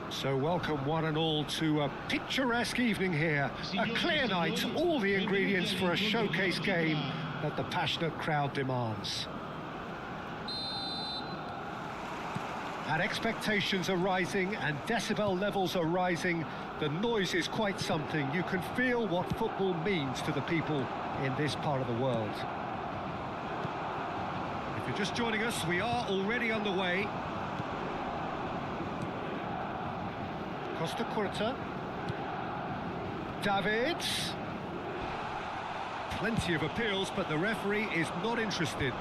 So welcome one and all to a picturesque evening here. A clear night, all the ingredients for a showcase game that the passionate crowd demands. And expectations are rising and decibel levels are rising. The noise is quite something. You can feel what football means to the people in this part of the world. If you're just joining us, we are already on the way. Costa Curta. Davids. Plenty of appeals, but the referee is not interested.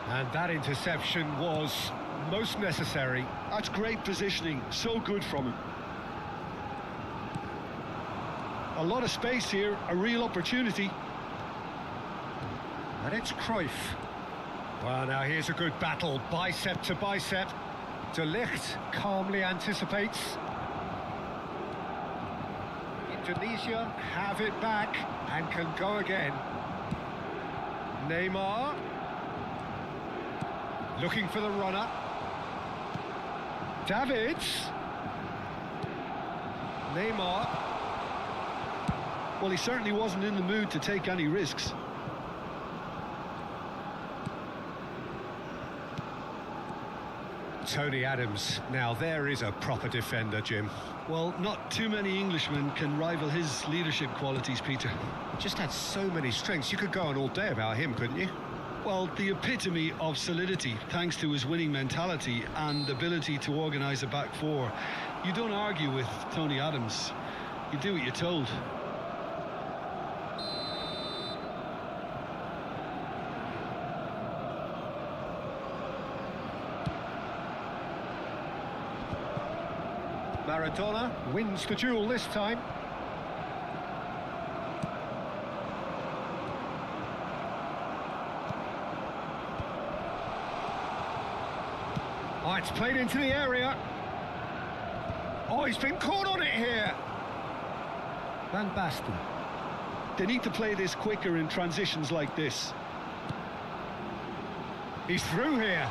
And that interception was most necessary. That's great positioning, so good from him. A lot of space here, a real opportunity. And it's Cruyff. Well, now here's a good battle, bicep to bicep. De Ligt calmly anticipates. Indonesia have it back and can go again. Neymar. Looking for the runner. Davids. Neymar. Well, he certainly wasn't in the mood to take any risks. Tony Adams. Now there is a proper defender, Jim. Well, not too many Englishmen can rival his leadership qualities, Peter. Just had so many strengths. You could go on all day about him, couldn't you? Well, the epitome of solidity, thanks to his winning mentality and ability to organise a back four. You don't argue with Tony Adams. You do what you're told. Maradona wins the duel this time. Oh, it's played into the area. Oh, he's been caught on it here. Van Basten. They need to play this quicker in transitions like this. He's through here.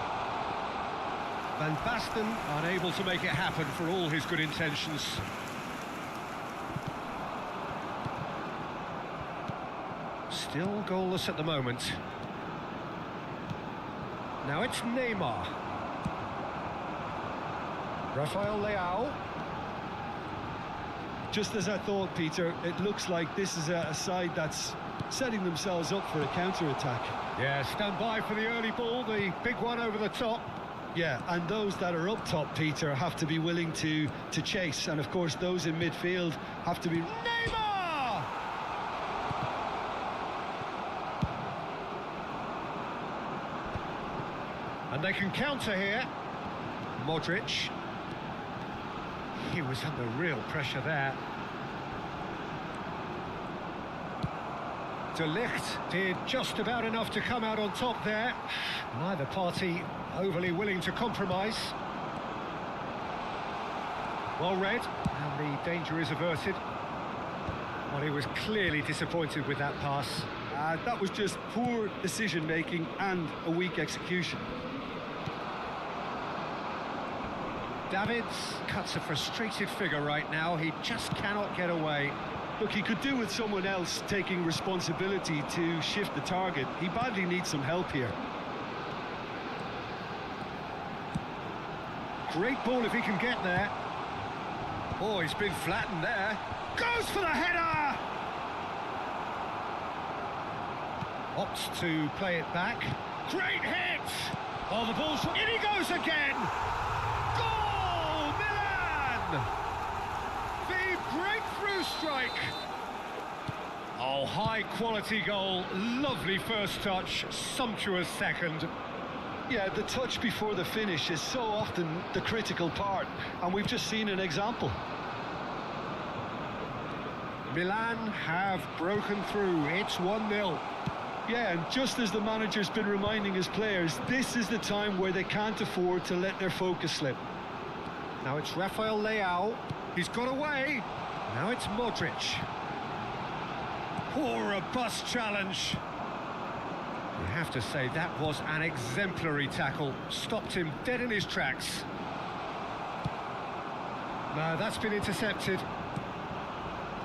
Van Basten unable to make it happen for all his good intentions. Still goalless at the moment. Now it's Neymar. Rafael Leao. Just as I thought, Peter, it looks like this is a side that's setting themselves up for a counter-attack. Yeah, stand by for the early ball, the big one over the top. Yeah, and those that are up top, Peter, have to be willing to chase. And, of course, those in midfield have to be... Neymar! And they can counter here. Modric. He was under real pressure there. De Ligt did just about enough to come out on top there. Neither party overly willing to compromise. Well read, and the danger is averted. Well, he was clearly disappointed with that pass. That was just poor decision-making and a weak execution. Davids cuts a frustrated figure right now. He just cannot get away. Look, he could do with someone else taking responsibility to shift the target. He badly needs some help here. Great ball if he can get there. Oh, he's been flattened there. Goes for the header! Opts to play it back. Great hit! Oh, the ball's... In he goes again! Goal! Milan! The breakthrough strike! Oh, high-quality goal. Lovely first touch. Sumptuous second. Yeah, the touch before the finish is so often the critical part, and we've just seen an example. Milan have broken through. It's 1-0. Yeah, and just as the manager's been reminding his players, this is the time where they can't afford to let their focus slip. Now it's Rafael Leao. He's got away. Now it's Modric. Poor robust challenge. You have to say that was an exemplary tackle. Stopped him dead in his tracks. No, that's been intercepted.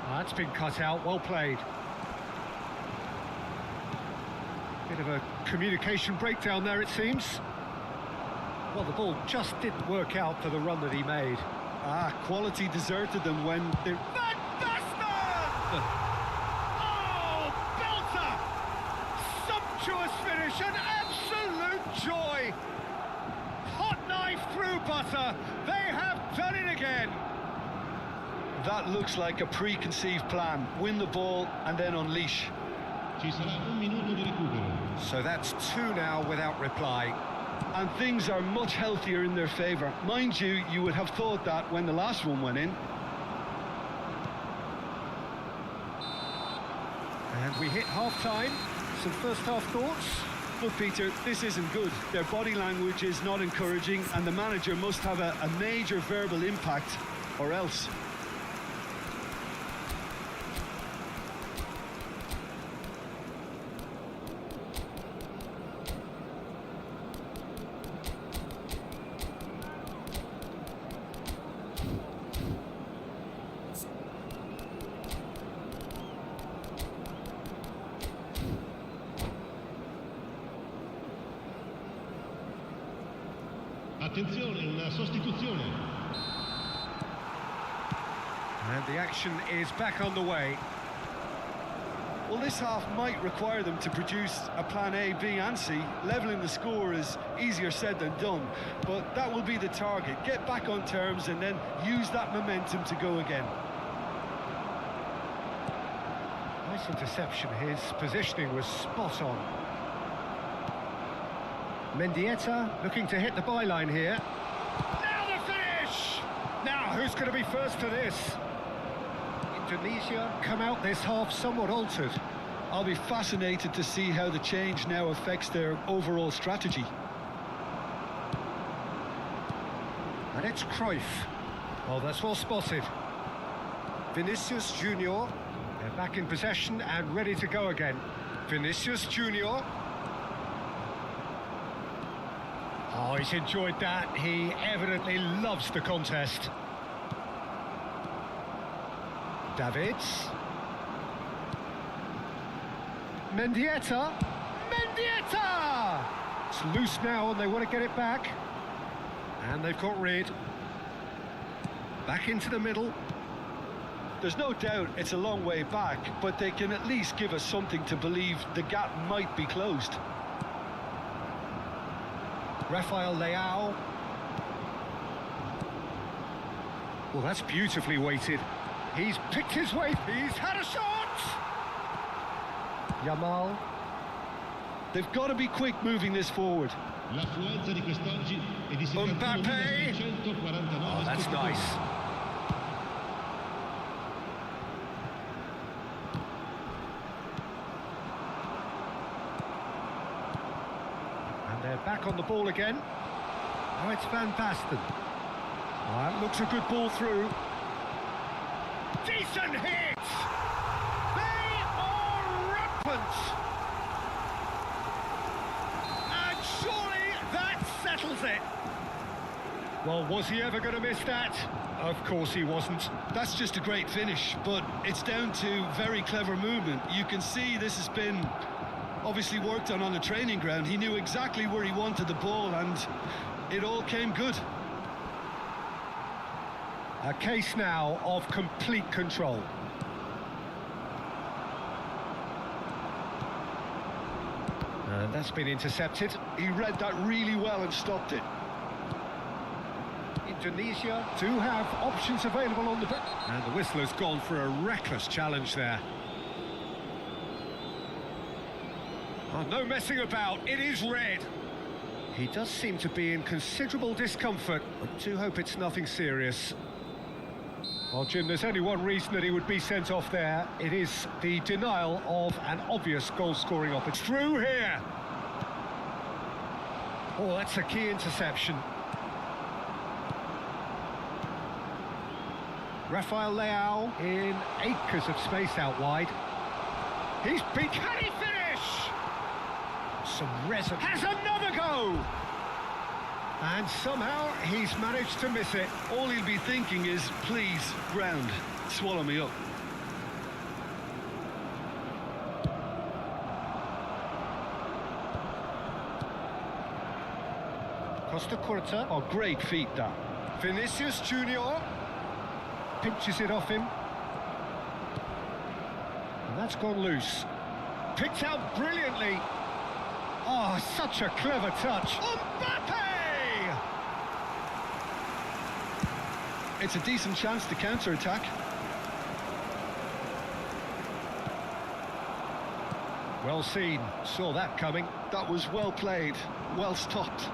That's been cut out. Well played. Bit of a communication breakdown there, it seems. Well, the ball just didn't work out for the run that he made. Quality deserted them when they... Van Basten! Oh, belter! Sumptuous finish, an absolute joy! Hot knife through butter. They have done it again. That looks like a preconceived plan. Win the ball and then unleash. So that's 2 now without reply. And things are much healthier in their favour. Mind you, you would have thought that when the last one went in. And we hit half-time. Some first-half thoughts? Look, Peter, this isn't good. Their body language is not encouraging, and the manager must have a major verbal impact, or else. Attenzione, una sostituzione. And the action is back underway. Well, this half might require them to produce a plan A, B and C. Levelling the score is easier said than done, but that will be the target. Get back on terms and then use that momentum to go again. Nice interception. His positioning was spot on. Mendieta looking to hit the byline here. Now the finish! Now, who's going to be first to this? Indonesia come out this half somewhat altered. I'll be fascinated to see how the change now affects their overall strategy. And it's Cruyff. Oh, that's well spotted. Vinicius Junior. They're back in possession and ready to go again. Vinicius Junior. Oh, he's enjoyed that. He evidently loves the contest. Davids. Mendieta. Mendieta! It's loose now and they want to get it back. And they've got rid. Back into the middle. There's no doubt it's a long way back, but they can at least give us something to believe the gap might be closed. Rafael Leao. Well, that's beautifully weighted. He's picked his way. He's had a shot! Yamal. They've got to be quick moving this forward. Mbappe. Oh, that's nice. They're back on the ball again. Oh, it's Van Basten. Oh, that looks a good ball through. Decent hit! They are rampant! And surely that settles it. Well, was he ever going to miss that? Of course he wasn't. That's just a great finish, but it's down to very clever movement. You can see this has been obviously worked on the training ground. He knew exactly where he wanted the ball, and it all came good. A case now of complete control. And that's been intercepted. He read that really well and stopped it. Indonesia do have options available on the pitch. And the whistle has gone for a reckless challenge there. Oh, no messing about, it is red. He does seem to be in considerable discomfort. I do hope it's nothing serious. Well, Jim, there's only one reason that he would be sent off there. It is the denial of an obvious goal-scoring opportunity. Through here. Oh, that's a key interception. Rafael Leao in acres of space out wide. He's been... Can he finish? Some resin. Has another go! And somehow he's managed to miss it. All he'll be thinking is, please, ground, swallow me up. Costa Curta. Oh, great feet, that. Vinicius Junior pinches it off him. And that's gone loose. Picked out brilliantly. Oh, such a clever touch. Mbappe! It's a decent chance to counter-attack. Well seen. Saw that coming. That was well played, well stopped.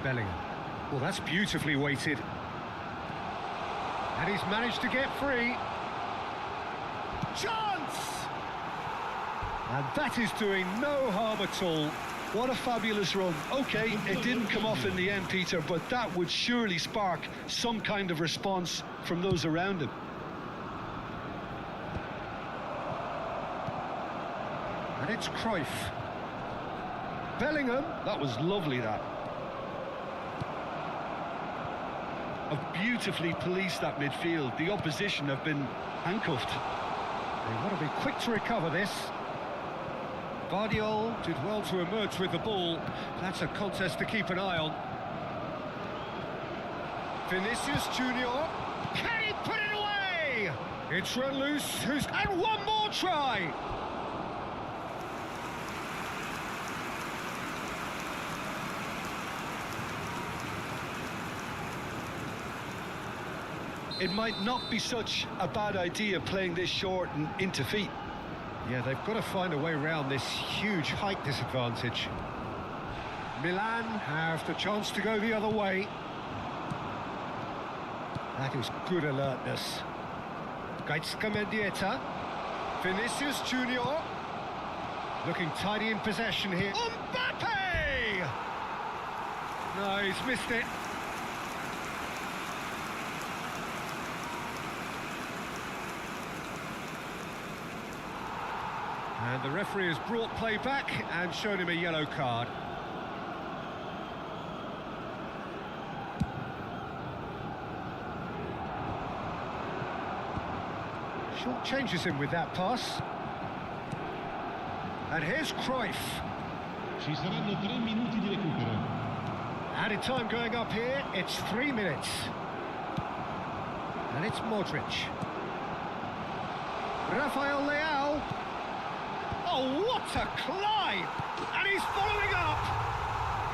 Bellingham. Well, that's beautifully weighted. And he's managed to get free. Chance! And that is doing no harm at all. What a fabulous run. Okay, it didn't come off in the end, Peter, but that would surely spark some kind of response from those around him. And it's Cruyff. Bellingham. That was lovely, that. Have beautifully policed that midfield. The opposition have been handcuffed. They want to be quick to recover this. Guardiola did well to emerge with the ball. That's a contest to keep an eye on. Vinicius Junior. Can he put it away? It's run loose. And one more try. It might not be such a bad idea playing this short and into feet. Yeah, they've got to find a way around this huge height disadvantage. Milan have the chance to go the other way. That is good alertness. Gaitska Mendieta. Vinicius Junior. Looking tidy in possession here. Mbappe! No, he's missed it. And the referee has brought play back and shown him a yellow card. Short changes him with that pass. And here's Cruyff. Ci saranno 3 minuti di recupero. Added time going up here, it's 3 minutes. And it's Modric. Rafael Leao. Oh, what a climb! And he's following up!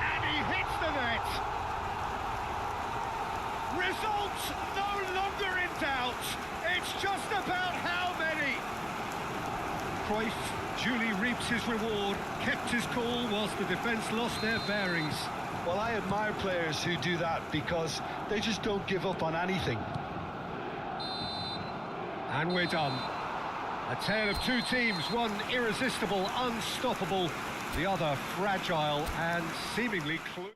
And he hits the net! Results no longer in doubt! It's just about how many! Cruyff duly reaps his reward, kept his cool whilst the defence lost their bearings. Well, I admire players who do that because they just don't give up on anything. And we're done. A tale of two teams, one irresistible, unstoppable, The other fragile and seemingly clueless.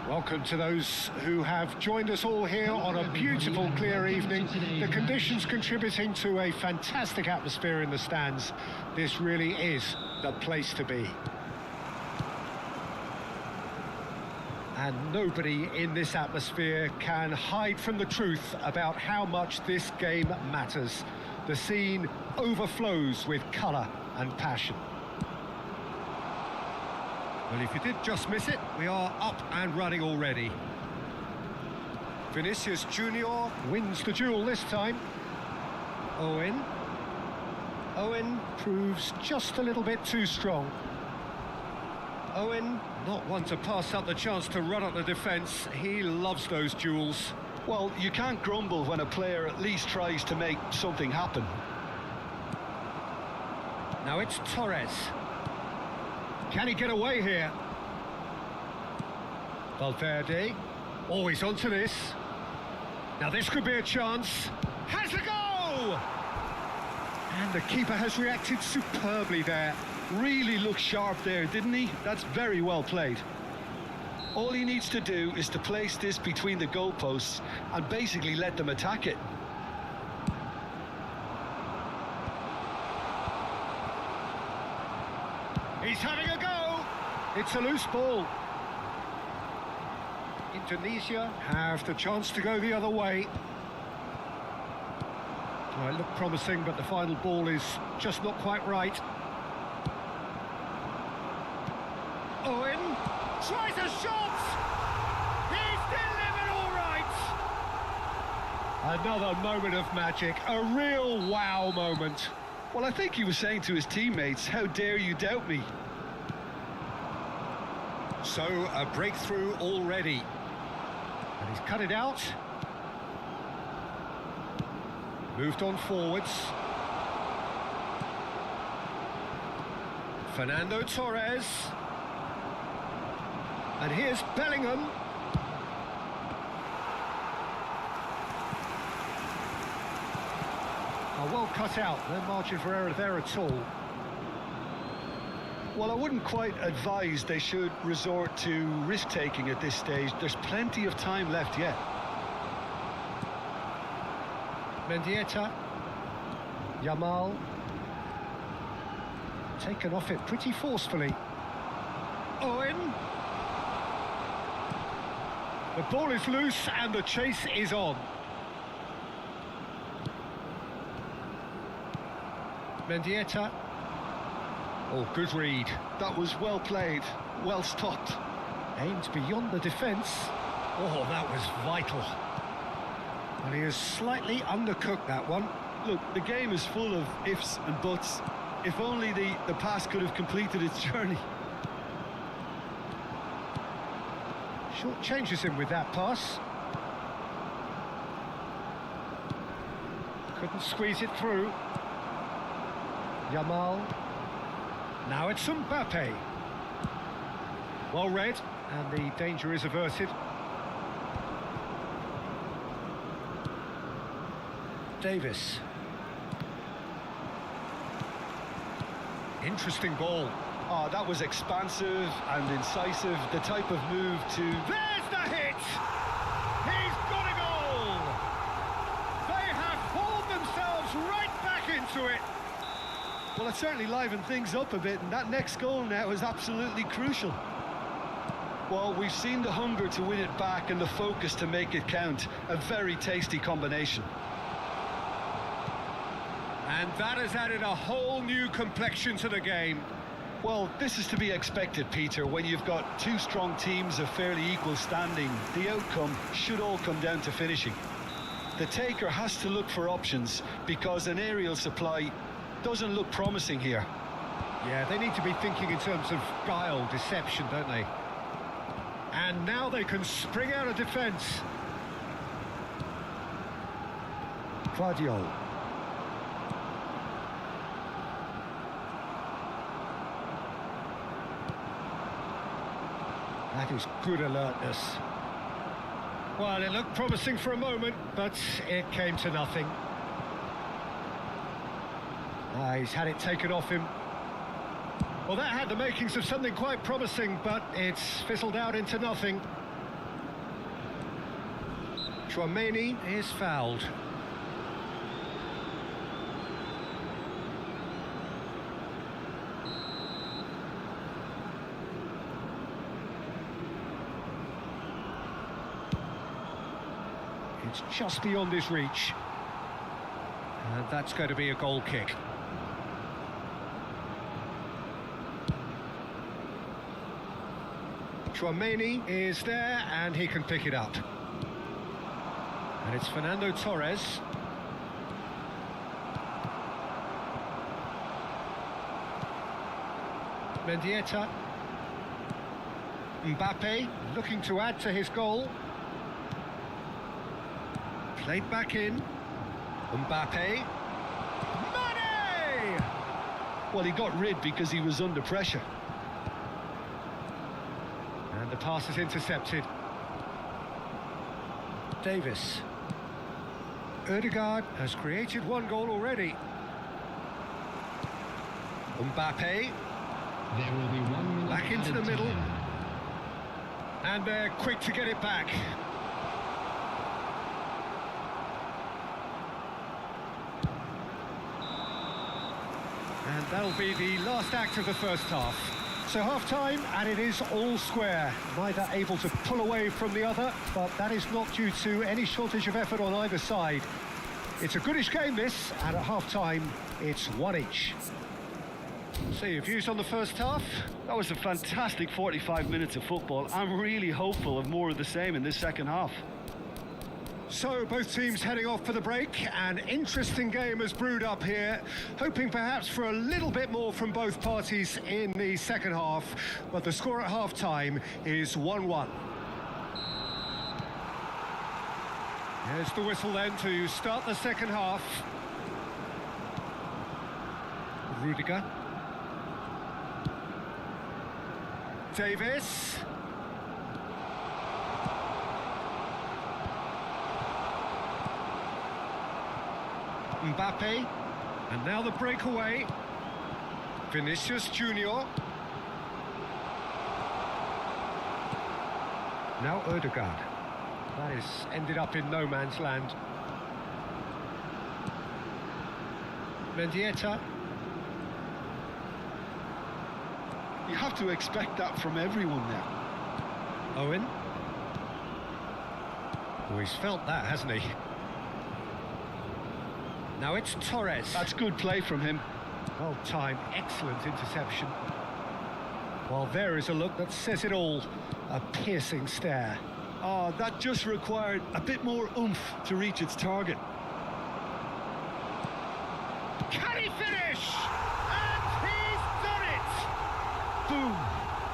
Welcome to those who have joined us all here on a beautiful, clear evening. The conditions contributing to a fantastic atmosphere in the stands. This really is the place to be. And nobody in this atmosphere can hide from the truth about how much this game matters. The scene overflows with colour and passion. Well, if you did just miss it, we are up and running already. Vinicius Junior wins the duel this time. Owen proves just a little bit too strong. Owen, not one to pass up the chance to run at the defence. He loves those duels. Well, you can't grumble when a player at least tries to make something happen. Now it's Torres. Can he get away here? Valverde. Always onto this. Now this could be a chance. Has a go! And the keeper has reacted superbly there. Really looked sharp there, didn't he? That's very well played. All he needs to do is to place this between the goalposts and basically let them attack it. He's having a go! It's a loose ball. Indonesia have the chance to go the other way. Well, it looked promising, but the final ball is just not quite right. Owen tries a shot! He's delivered all right! Another moment of magic, a real wow moment. Well, I think he was saying to his teammates, how dare you doubt me? So, a breakthrough already. And he's cut it out. Moved on forwards. Fernando Torres. And here's Bellingham. Oh, well cut out. No margin for error there at all. Well, I wouldn't quite advise they should resort to risk-taking at this stage. There's plenty of time left yet. Mendieta. Yamal. Taken off it pretty forcefully. Owen. The ball is loose and the chase is on. Mendieta. Oh, good read. That was well played, well stopped. Aimed beyond the defence. Oh, that was vital. Well, he has slightly undercooked that one. Look, the game is full of ifs and buts. If only the pass could have completed its journey. Short changes him with that pass. Couldn't squeeze it through. Yamal. Now it's Mbappe. Well read, and the danger is averted. Davis. Interesting ball. Oh, that was expansive and incisive. The type of move to... There's the hit! He's got a goal! They have pulled themselves right back into it. Well, it certainly livened things up a bit, and that next goal now is absolutely crucial. Well, we've seen the hunger to win it back and the focus to make it count. A very tasty combination. And that has added a whole new complexion to the game. Well, this is to be expected, Peter. When you've got two strong teams of fairly equal standing, the outcome should all come down to finishing. The taker has to look for options because an aerial supply doesn't look promising here. Yeah, they need to be thinking in terms of guile, deception, don't they? And now they can spring out of defence. Guardiola. That is good alertness. Well, it looked promising for a moment, but it came to nothing. He's had it taken off him. Well, that had the makings of something quite promising, but it's fizzled out into nothing. Chouameni is fouled. It's just beyond his reach. And that's going to be a goal kick. Chouameni is there and he can pick it up. And it's Fernando Torres. Mendieta. Mbappe looking to add to his goal. Played back in. Mbappe. Mane! Well, he got rid because he was under pressure. And the pass is intercepted. Davis. Ødegaard has created one goal already. Mbappe. There will be 1 minute Back into the added middle. time. And they're quick to get it back. And that'll be the last act of the first half. So half-time, and it is all square. Neither able to pull away from the other, but that is not due to any shortage of effort on either side. It's a goodish game, this, and at half-time, it's one each. So your views on the first half? That was a fantastic 45 minutes of football. I'm really hopeful of more of the same in this second half. So both teams heading off for the break. An interesting game has brewed up here, hoping perhaps for a little bit more from both parties in the second half, but the score at half-time is 1-1. Here's the whistle then to start the second half. Rudiger. Davis. Mbappe. And now the breakaway. Vinicius Junior. Now Odegaard. That is ended up in no man's land. Mendieta. You have to expect that from everyone now. Owen. Oh, he's felt that, hasn't he? Now it's Torres. That's good play from him. Well timed, excellent interception. Well, there is a look that says it all. A piercing stare. Oh, that just required a bit more oomph to reach its target. Can he finish? And he's done it! Boom!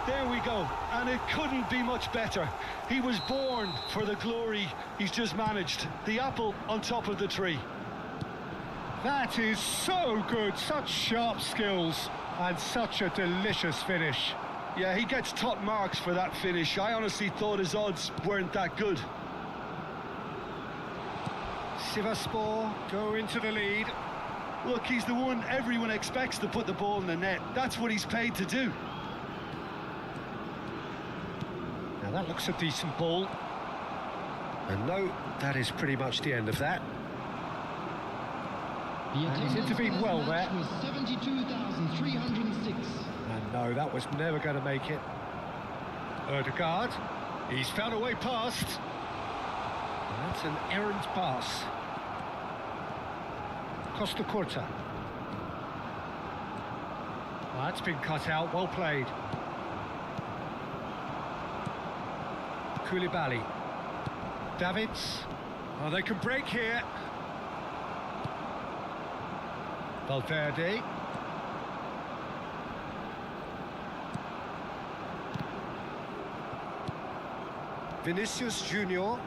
There we go. And it couldn't be much better. He was born for the glory he's just managed. The apple on top of the tree. That is so good, such sharp skills and such a delicious finish. Yeah, he gets top marks for that finish. I honestly thought his odds weren't that good. Sivasspor go into the lead. Look, he's the one everyone expects to put the ball in the net. That's what he's paid to do. Now that looks a decent ball. And no, that is pretty much the end of that. And he's intervened well there. 72,306. And no, that was never going to make it. Odegaard, he's found a way past. And that's an errant pass. Costa Curta. Well, that's been cut out, well played. Koulibaly. Davids. Oh, they can break here. Valverde. Vinicius Junior.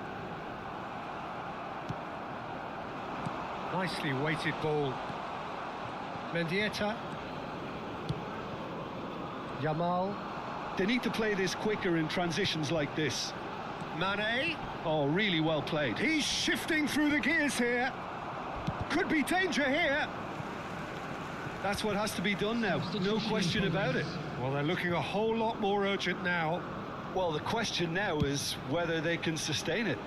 Nicely weighted ball. Mendieta. Yamal. They need to play this quicker in transitions like this. Mane. Oh, really well played. He's shifting through the gears here. Could be danger here. That's what has to be done now, no question about it. Well, they're looking a whole lot more urgent now. Well, the question now is whether they can sustain it.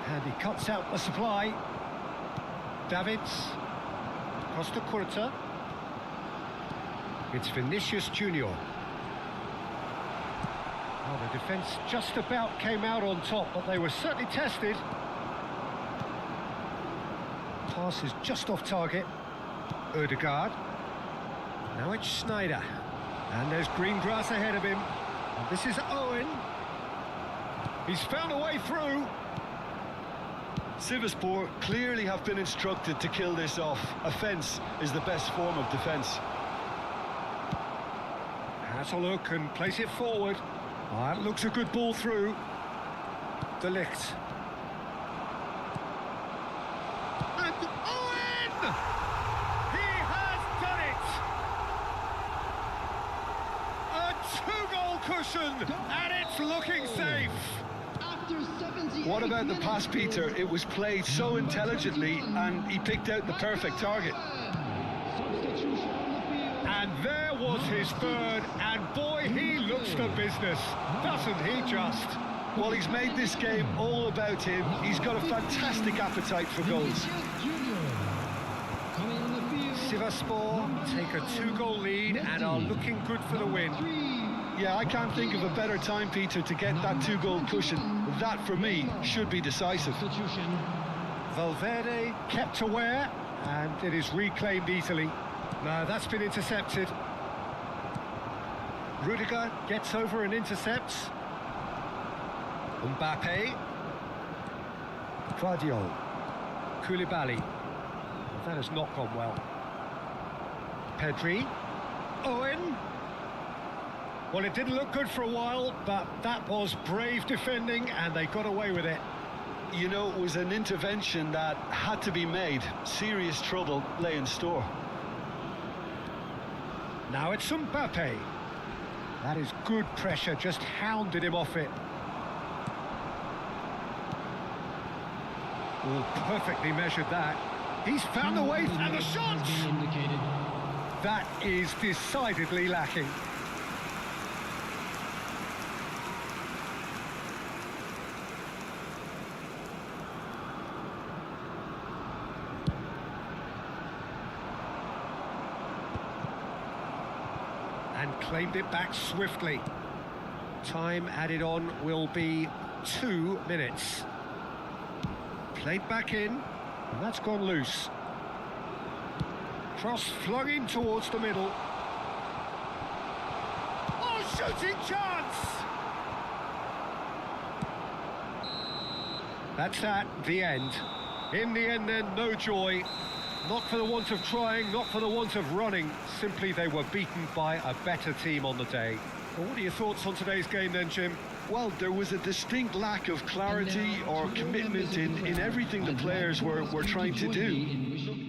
And he cuts out the supply. Davids. Costa Curta. It's Vinicius Junior. Oh, the defence just about came out on top, but they were certainly tested. Pass is just off target. Odegaard. Now it's Schneider. And there's green grass ahead of him. And this is Owen. He's found a way through. Sivasspor clearly have been instructed to kill this off. Offence is the best form of defence. Has a look and place it forward. Oh, that looks a good ball through. De Ligt. And Owen! He has done it! A two-goal cushion, and it's looking safe. What about the pass, Peter? It was played so intelligently, and he picked out the perfect target. And there was his third, and boy, he looks the business, doesn't he just? Well, he's made this game all about him. He's got a fantastic appetite for goals. Sivasspor take a two-goal lead and are looking good for the win. Yeah, I can't think of a better time, Peter, to get that two-goal cushion. That, for me, should be decisive. Valverde kept aware, and it is reclaimed easily. No, that's been intercepted. Rudiger gets over and intercepts. Mbappe. Guardiola. Koulibaly. That has not gone well. Pedri. Owen. Well, it didn't look good for a while, but that was brave defending and they got away with it. You know, it was an intervention that had to be made. Serious trouble lay in store. Now it's Mbappe. That is good pressure, just hounded him off it. Oh, perfectly measured that. He's found the way, and the shot! That is decidedly lacking. And claimed it back swiftly. Time added on will be 2 minutes. Played back in, and that's gone loose. Cross flung in towards the middle. Oh, shooting chance! That's at the end. In the end then, no joy. Not for the want of trying, not for the want of running. Simply they were beaten by a better team on the day. Well, what are your thoughts on today's game then, Jim? Well, there was a distinct lack of clarity or commitment in everything the players were trying to do.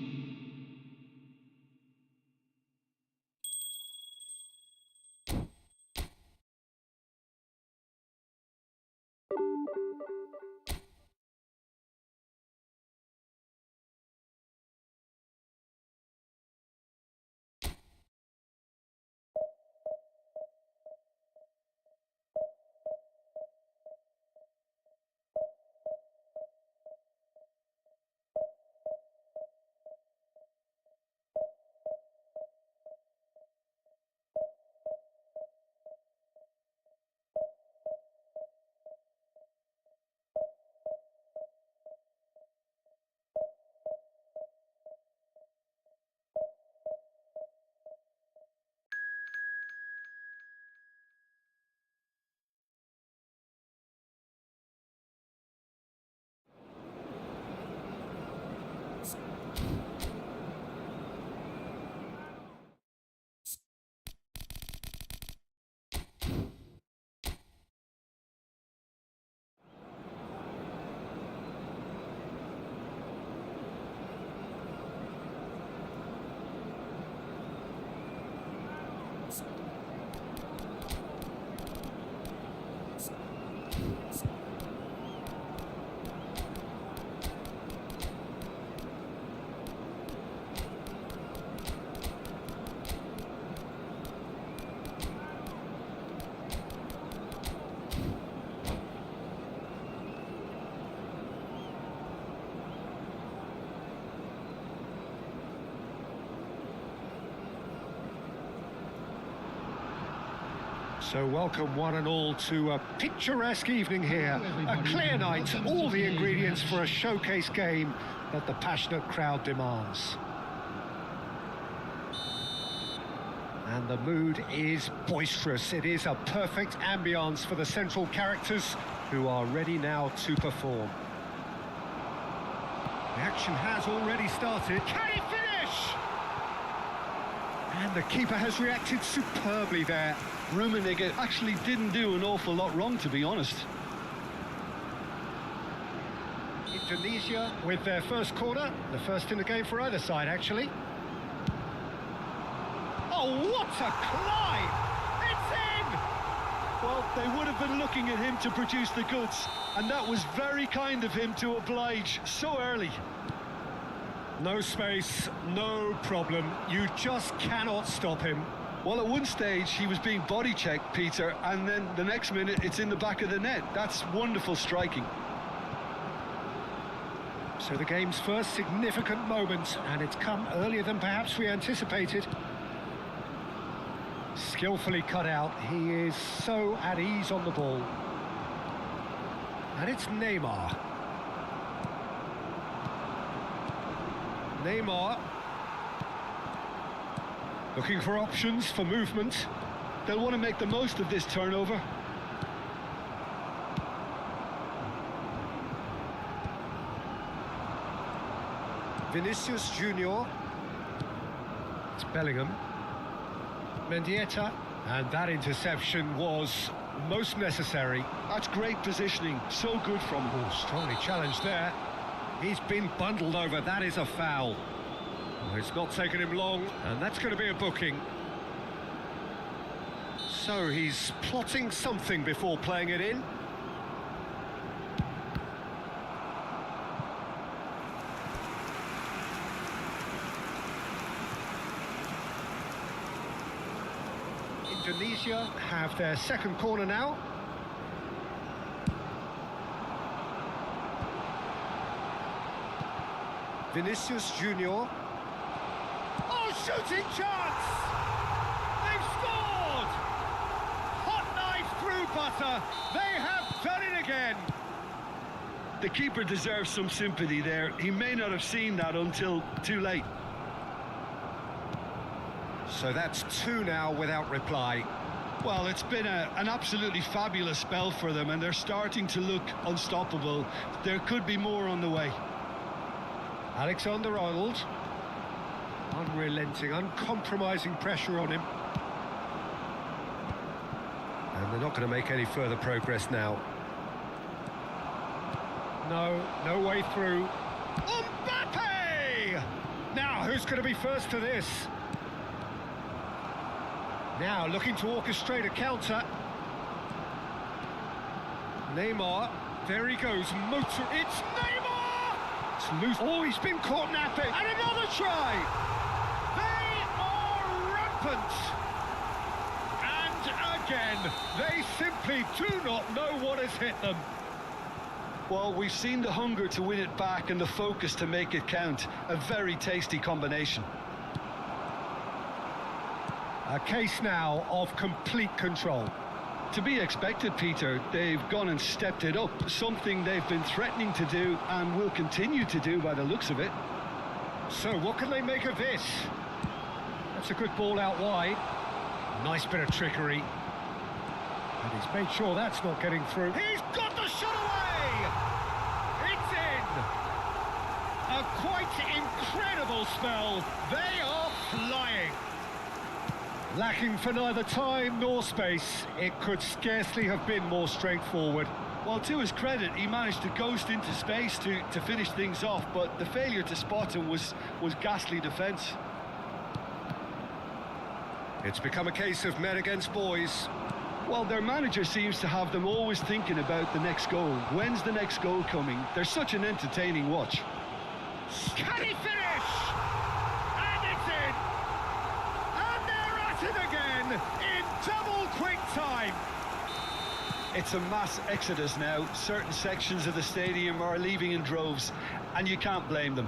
So welcome one and all to a picturesque evening here. A clear night, all the ingredients for a showcase game that the passionate crowd demands. And the mood is boisterous. It is a perfect ambience for the central characters who are ready now to perform. The action has already started. Can he finish? And the keeper has reacted superbly there. Rummenigge actually didn't do an awful lot wrong, to be honest. Indonesia with their first corner, the first in the game for either side, actually. Oh, what a climb! It's in! Well, they would have been looking at him to produce the goods, and that was very kind of him to oblige so early. No space, no problem. You just cannot stop him. Well, at one stage, he was being body-checked, Peter, and then the next minute, it's in the back of the net. That's wonderful striking. So the game's first significant moment, and it's come earlier than perhaps we anticipated. Skillfully cut out. He is so at ease on the ball. And it's Neymar. Neymar. Looking for options for movement. They'll want to make the most of this turnover. Vinicius Junior. It's Bellingham. Mendieta. And that interception was most necessary. That's great positioning. So good from him. Oh, strongly challenged there. He's been bundled over. That is a foul. Oh, it's not taken him long, and that's going to be a booking. So he's plotting something before playing it in. Indonesia have their second corner now. Vinicius Junior. Oh, shooting chance! They've scored! Hot knife through butter. They have done it again. The keeper deserves some sympathy there. He may not have seen that until too late. So that's two now without reply. Well, it's been an absolutely fabulous spell for them, and they're starting to look unstoppable. There could be more on the way. Alexander-Arnold. Unrelenting, uncompromising pressure on him. And they're not going to make any further progress now. No way through. Mbappe! Now, who's going to be first to this? Now, looking to orchestrate a counter. Neymar. There he goes. Motor. It's Neymar! It's loose. Oh, he's been caught napping. And another try! They are rampant! And again, they simply do not know what has hit them. Well, we've seen the hunger to win it back and the focus to make it count. A very tasty combination. A case now of complete control. To be expected, Peter. They've gone and stepped it up, something they've been threatening to do and will continue to do by the looks of it. So what can they make of this? That's a good ball out wide. Nice bit of trickery. And he's made sure that's not getting through. He's got the shot away! It's in! A quite incredible spell. They are flying. Lacking for neither time nor space, it could scarcely have been more straightforward. Well, to his credit, he managed to ghost into space to finish things off, but the failure to spot him was ghastly defence. It's become a case of men against boys. Well, their manager seems to have them always thinking about the next goal. When's the next goal coming? They're such an entertaining watch. Can he finish? And it's in! And they're at it again in double quick time. It's a mass exodus now. Certain sections of the stadium are leaving in droves, and you can't blame them.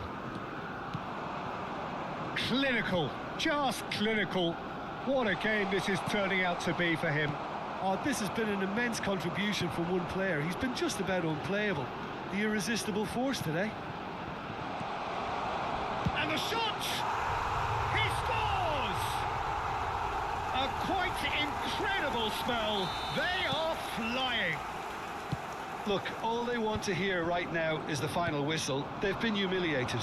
Clinical, just clinical. What a game this is turning out to be for him. Oh, this has been an immense contribution from one player. He's been just about unplayable. The irresistible force today. And the shot! He scores! A quite incredible spell. They are flying. Look, all they want to hear right now is the final whistle. They've been humiliated.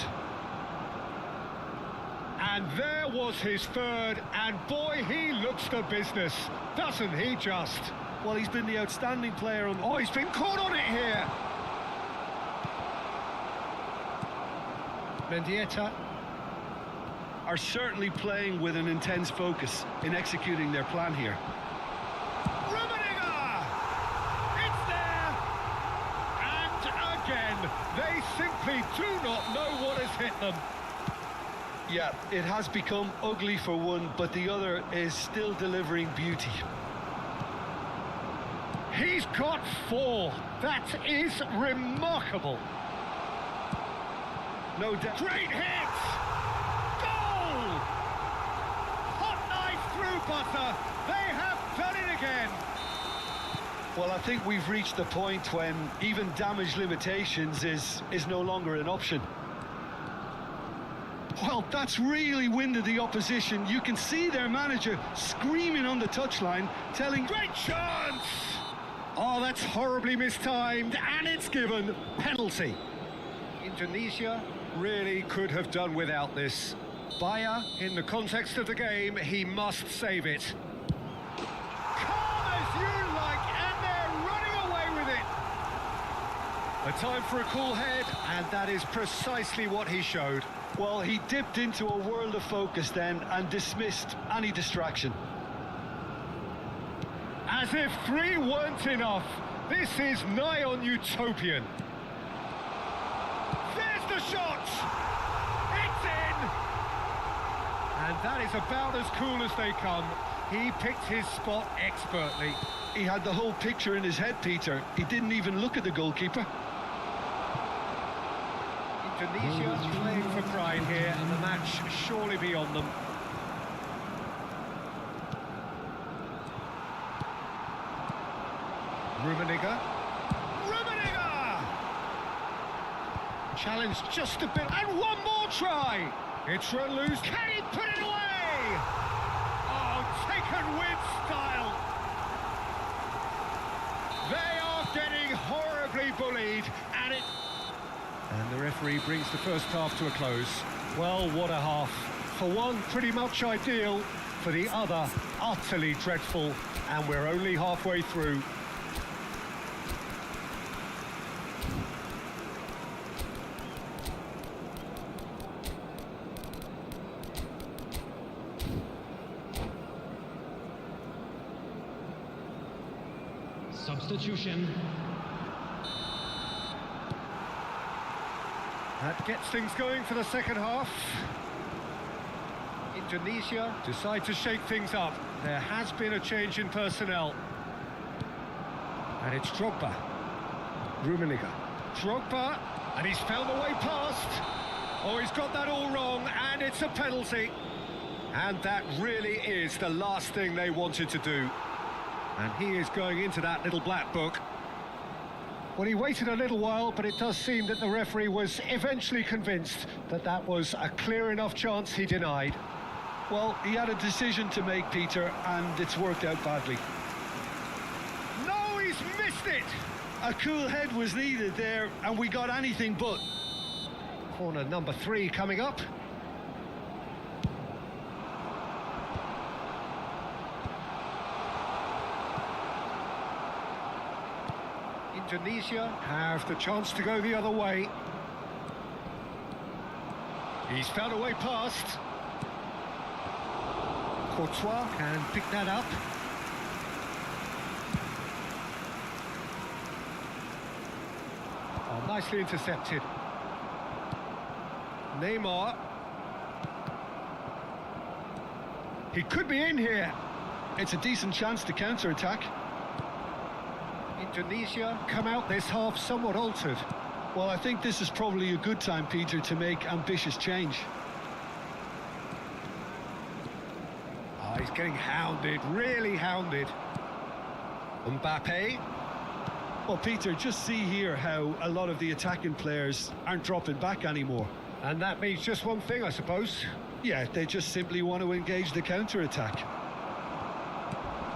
And there was his third, and boy, he looks the business, doesn't he just? Well, he's been the outstanding player on... Oh, he's been caught on it here! Mendieta are certainly playing with an intense focus in executing their plan here. It's there! And again, they simply do not know what has hit them. Yeah, it has become ugly for one, but the other is still delivering beauty. He's got 4. That is remarkable. No doubt. Great hit! Goal! Hot knife through butter. They have done it again. Well, I think we've reached the point when even damage limitations is no longer an option. Well, that's really winded the opposition. You can see their manager screaming on the touchline, telling... Great chance! Oh, that's horribly mistimed, and it's given. Penalty. Indonesia really could have done without this. Bayer, in the context of the game, he must save it. Calm as you like, and they're running away with it. A time for a cool head, and that is precisely what he showed. Well, he dipped into a world of focus then and dismissed any distraction. As if 3 weren't enough, this is nigh on utopian. There's the shot! It's in! And that is about as cool as they come. He picked his spot expertly. He had the whole picture in his head, Peter. He didn't even look at the goalkeeper. Indonesia playing for pride here, and the match surely beyond them. Rummenigge. Challenged just a bit, and one more try! It's run loose, can he put it away? Oh, taken with style! They are getting horribly bullied, and the referee brings the first half to a close. Well, what a half. For one, pretty much ideal. For the other, utterly dreadful. And we're only halfway through. Substitution. That gets things going for the second half. Indonesia decide to shake things up. There has been a change in personnel. And it's Drogba. Rummenigge. Drogba, and he's found the way past. Oh, he's got that all wrong, and it's a penalty. And that really is the last thing they wanted to do. And he is going into that little black book. Well, he waited a little while, but it does seem that the referee was eventually convinced that that was a clear enough chance he denied. Well, he had a decision to make, Peter, and it's worked out badly. No, he's missed it! A cool head was needed there, and we got anything but. Corner number 3 coming up. Indonesia have the chance to go the other way. He's found a way past. Courtois can pick that up. Oh, nicely intercepted. Neymar. He could be in here. It's a decent chance to counter-attack. Indonesia come out this half somewhat altered. Well, I think this is probably a good time, Peter, to make ambitious change. Oh, he's getting hounded, really hounded. Mbappe. Well, Peter, just see here how a lot of the attacking players aren't dropping back anymore. And that means just one thing, I suppose. Yeah, they just simply want to engage the counter-attack.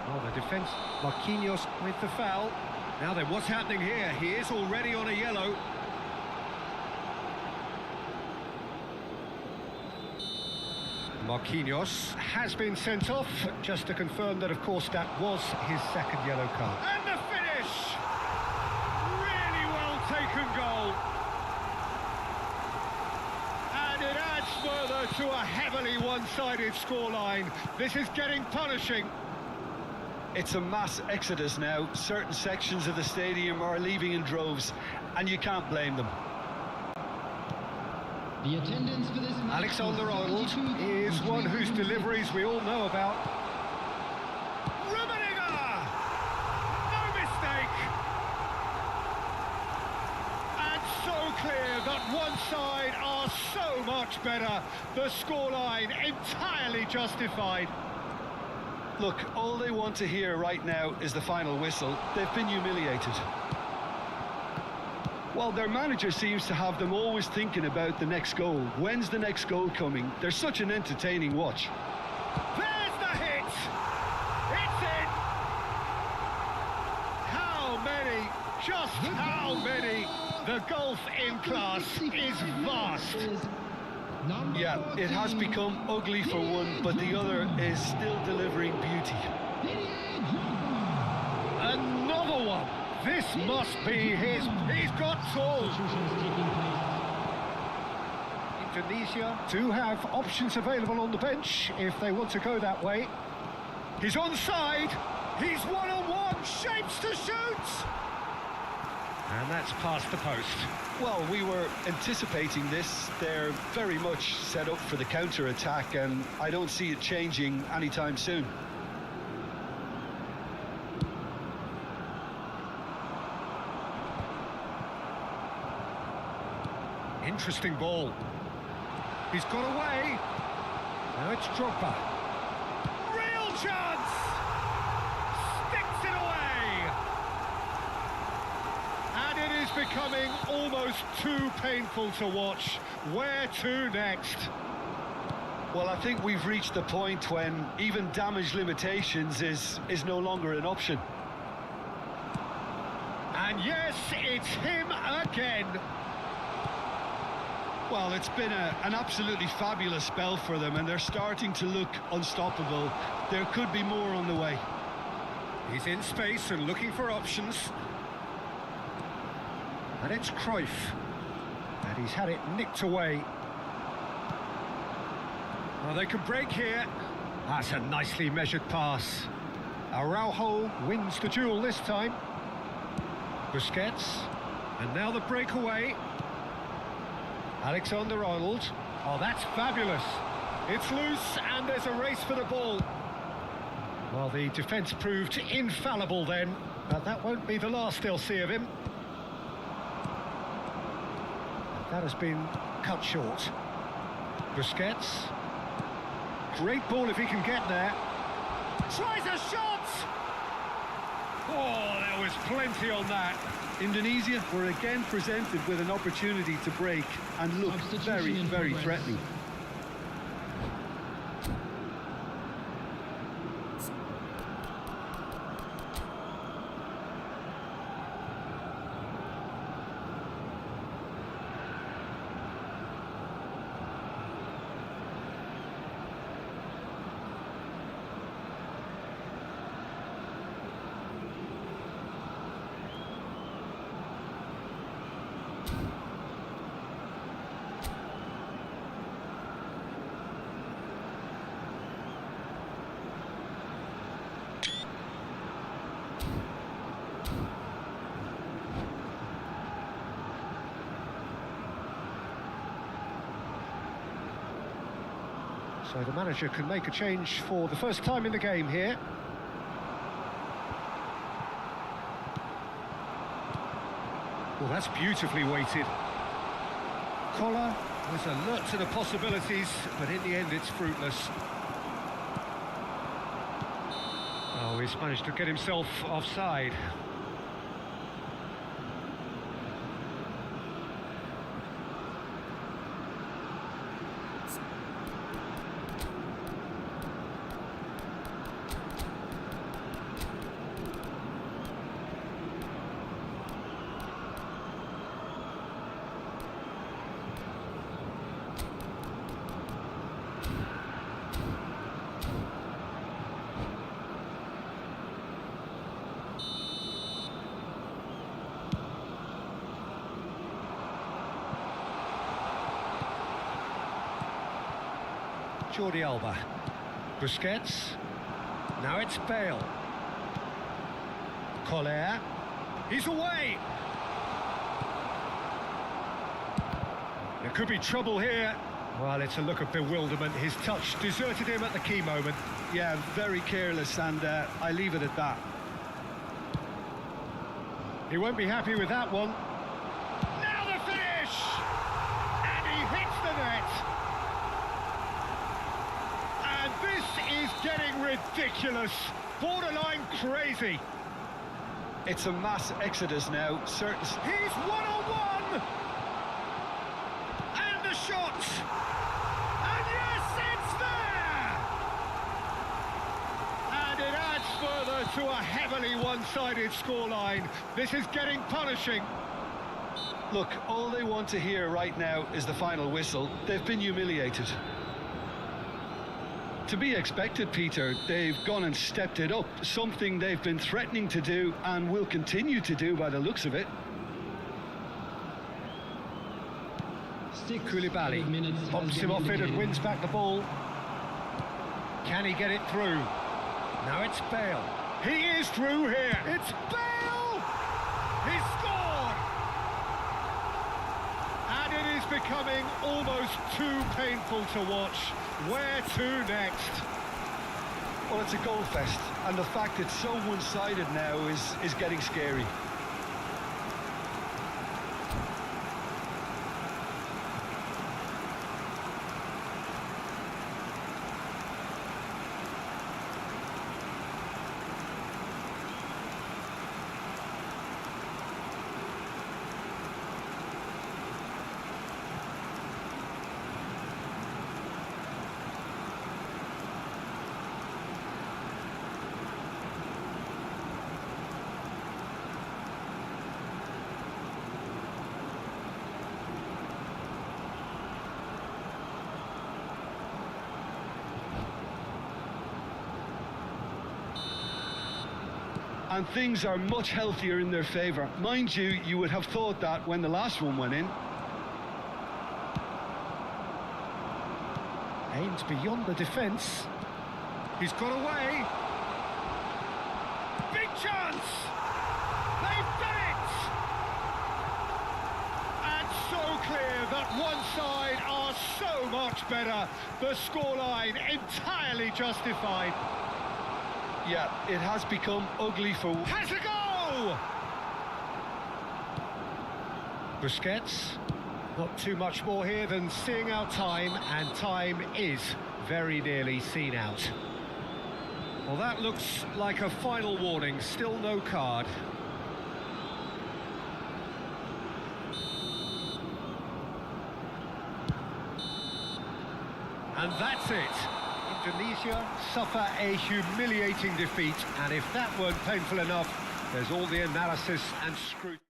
Oh, the defence. Marquinhos with the foul. Now then, what's happening here? He is already on a yellow. Marquinhos has been sent off, just to confirm that, of course, that was his second yellow card. And the finish! Really well taken goal. And it adds further to a heavily one-sided scoreline. This is getting punishing. It's a mass exodus now. Certain sections of the stadium are leaving in droves, and you can't blame them. The attendance for this match. Alexander-Arnold is one whose deliveries we all know about. Rummenigge! No mistake! And so clear that one side are so much better. The scoreline entirely justified. Look, all they want to hear right now is the final whistle. They've been humiliated. Well, Well, their manager seems to have them always thinking about the next goal. When's the next goal coming? They're such an entertaining watch. There's the hit! It's in! How many? Just how many? The gulf in class is vast. Yeah, it has become ugly for one, but the other is still delivering beauty. Another one! This must be his. He's got tools. Indonesia do have options available on the bench if they want to go that way. He's onside. He's one-on-one. Shapes to shoot. And that's past the post. Well, we were anticipating this. They're very much set up for the counter-attack, and I don't see it changing anytime soon. Interesting ball. He's got away. Now it's Drogba. Real chance! Sticks it away! And it is becoming almost too painful to watch. Where to next? Well, I think we've reached the point when even damage limitations is no longer an option. And yes, it's him again. Well, it's been an absolutely fabulous spell for them, and they're starting to look unstoppable. There could be more on the way. He's in space and looking for options. And it's Cruyff. And he's had it nicked away. Well, they can break here. That's a nicely measured pass. Araujo wins the duel this time. Busquets. And now the breakaway. Alexander-Arnold. Oh, that's fabulous. It's loose and there's a race for the ball. Well, the defence proved infallible then, but that won't be the last they'll see of him. That has been cut short. Busquets. Great ball if he can get there. Tries a shot! Oh, there was plenty on that. Indonesia were again presented with an opportunity to break and look very, very threatening. So the manager can make a change for the first time in the game here. Well, that's beautifully weighted. Collar was alert to the possibilities, but in the end it's fruitless. Oh, he's managed to get himself offside. Jordi Alba. Busquets. Now it's Bale. Collier. He's away! There could be trouble here. Well, it's a look of bewilderment. His touch deserted him at the key moment. Yeah, very careless, and I leave it at that. He won't be happy with that one. Now the finish! And he hits the net. And this is getting ridiculous. Borderline crazy. It's a mass exodus now. He's one-on-one! And the shot! And yes, it's there! And it adds further to a heavily one-sided scoreline. This is getting punishing. Look, all they want to hear right now is the final whistle. They've been humiliated. To be expected, Peter. They've gone and stepped it up, something they've been threatening to do and will continue to do by the looks of it. Koulibaly pops him off it and wins back the ball. Can he get it through? Now it's Bale. He is through here. It's Bale! He scored! And it is becoming almost too painful to watch. Where to next? Well, it's a goal fest, and the fact it's so one-sided now is getting scary. And things are much healthier in their favour. Mind you, you would have thought that when the last one went in. Aims beyond the defence. He's got away. Big chance! They've done it! And so clear that one side are so much better. The scoreline entirely justified. Yeah, it has become ugly for... Has a goal! Busquets. Not too much more here than seeing out time, and time is very nearly seen out. Well, that looks like a final warning. Still no card. And that's it. Indonesia suffer a humiliating defeat, and if that weren't painful enough, there's all the analysis and scrutiny.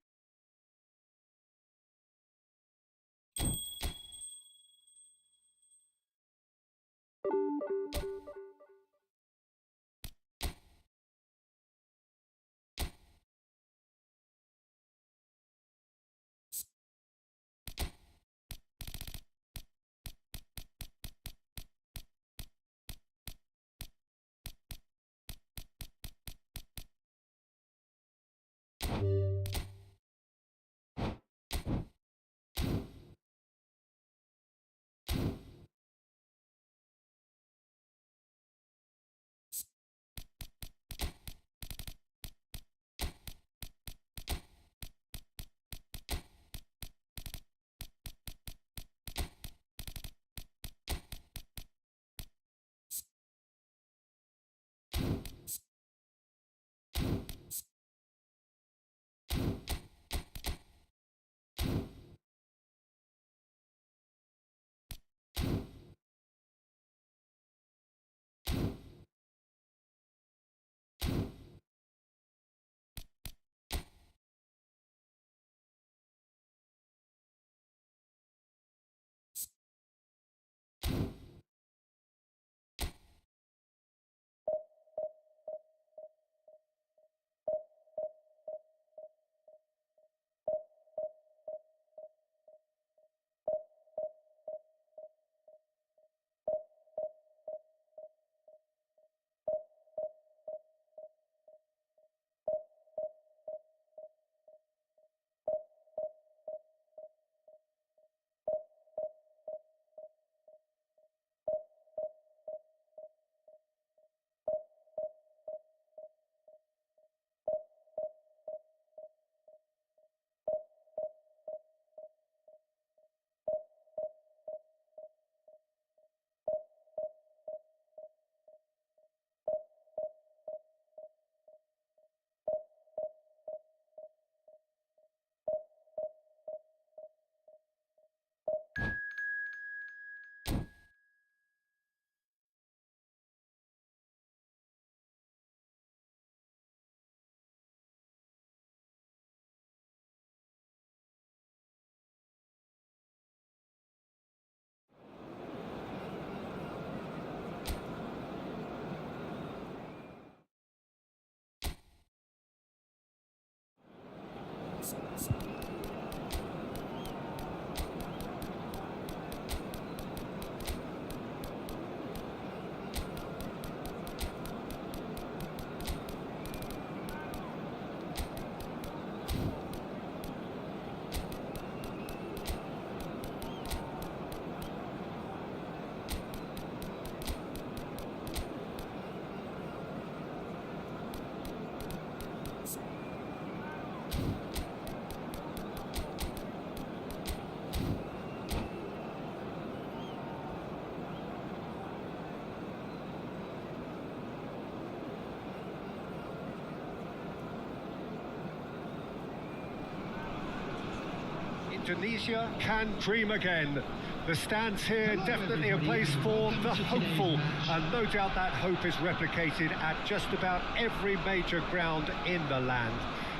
Indonesia can dream again. The stands here definitely a place for the hopeful, and no doubt that hope is replicated at just about every major ground in the land.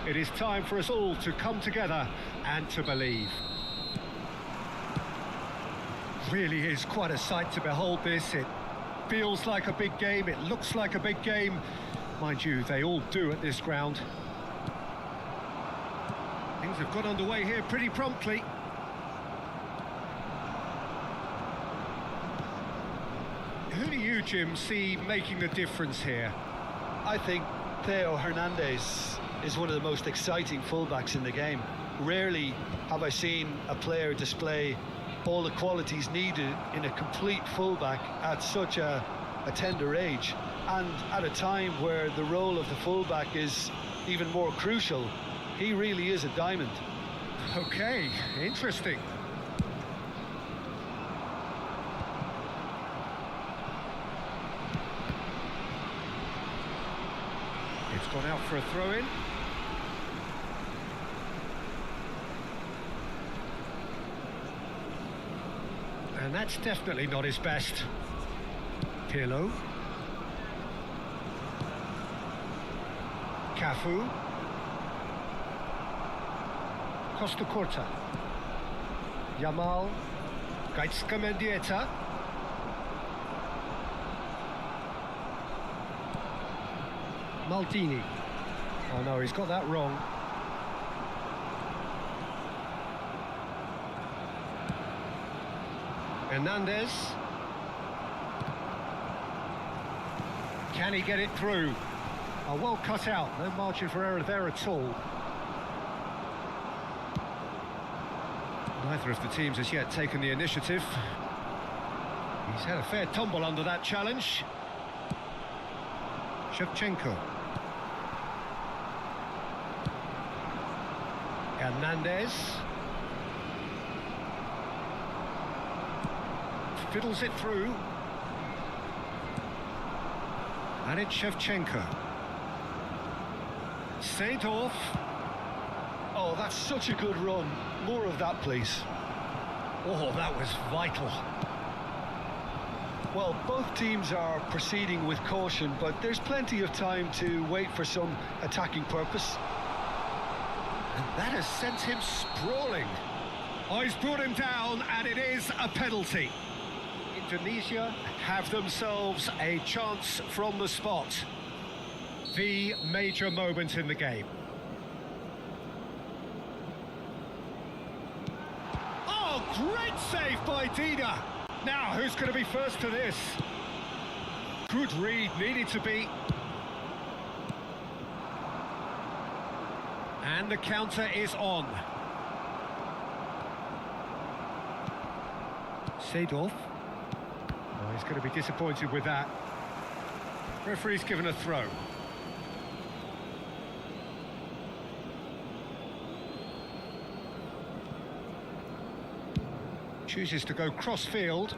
It is time for us all to come together and to believe. Really is quite a sight to behold this. It feels like a big game, it looks like a big game. Mind you, they all do at this ground. Things have got underway here pretty promptly. Who do you, Jim, see making the difference here? I think Theo Hernandez is one of the most exciting fullbacks in the game. Rarely have I seen a player display all the qualities needed in a complete fullback at such a tender age, and at a time where the role of the fullback is even more crucial. He really is a diamond. Okay, interesting. It's gone out for a throw-in. And that's definitely not his best. Pirlo. Cafu. Costa Corta. Yamal. Gaitska Mendieta. Maldini. Oh no, he's got that wrong. Hernandez. Can he get it through? Oh, well cut out, no margin for error there at all. Neither of the teams has yet taken the initiative. He's had a fair tumble under that challenge. Shevchenko. Hernandez. Fiddles it through. And it's Shevchenko. Seedorf. Oh, that's such a good run. More of that, please. Oh, that was vital. Well, both teams are proceeding with caution, but there's plenty of time to wait for some attacking purpose. And that has sent him sprawling. Oh, he's brought him down, and it is a penalty. Indonesia have themselves a chance from the spot. The major moment in the game. Oh, great save by Dida. Now, who's going to be first to this? Good read, needed to be. And the counter is on. Seedorf. Oh, he's going to be disappointed with that. Referee's given a throw. Chooses to go cross-field.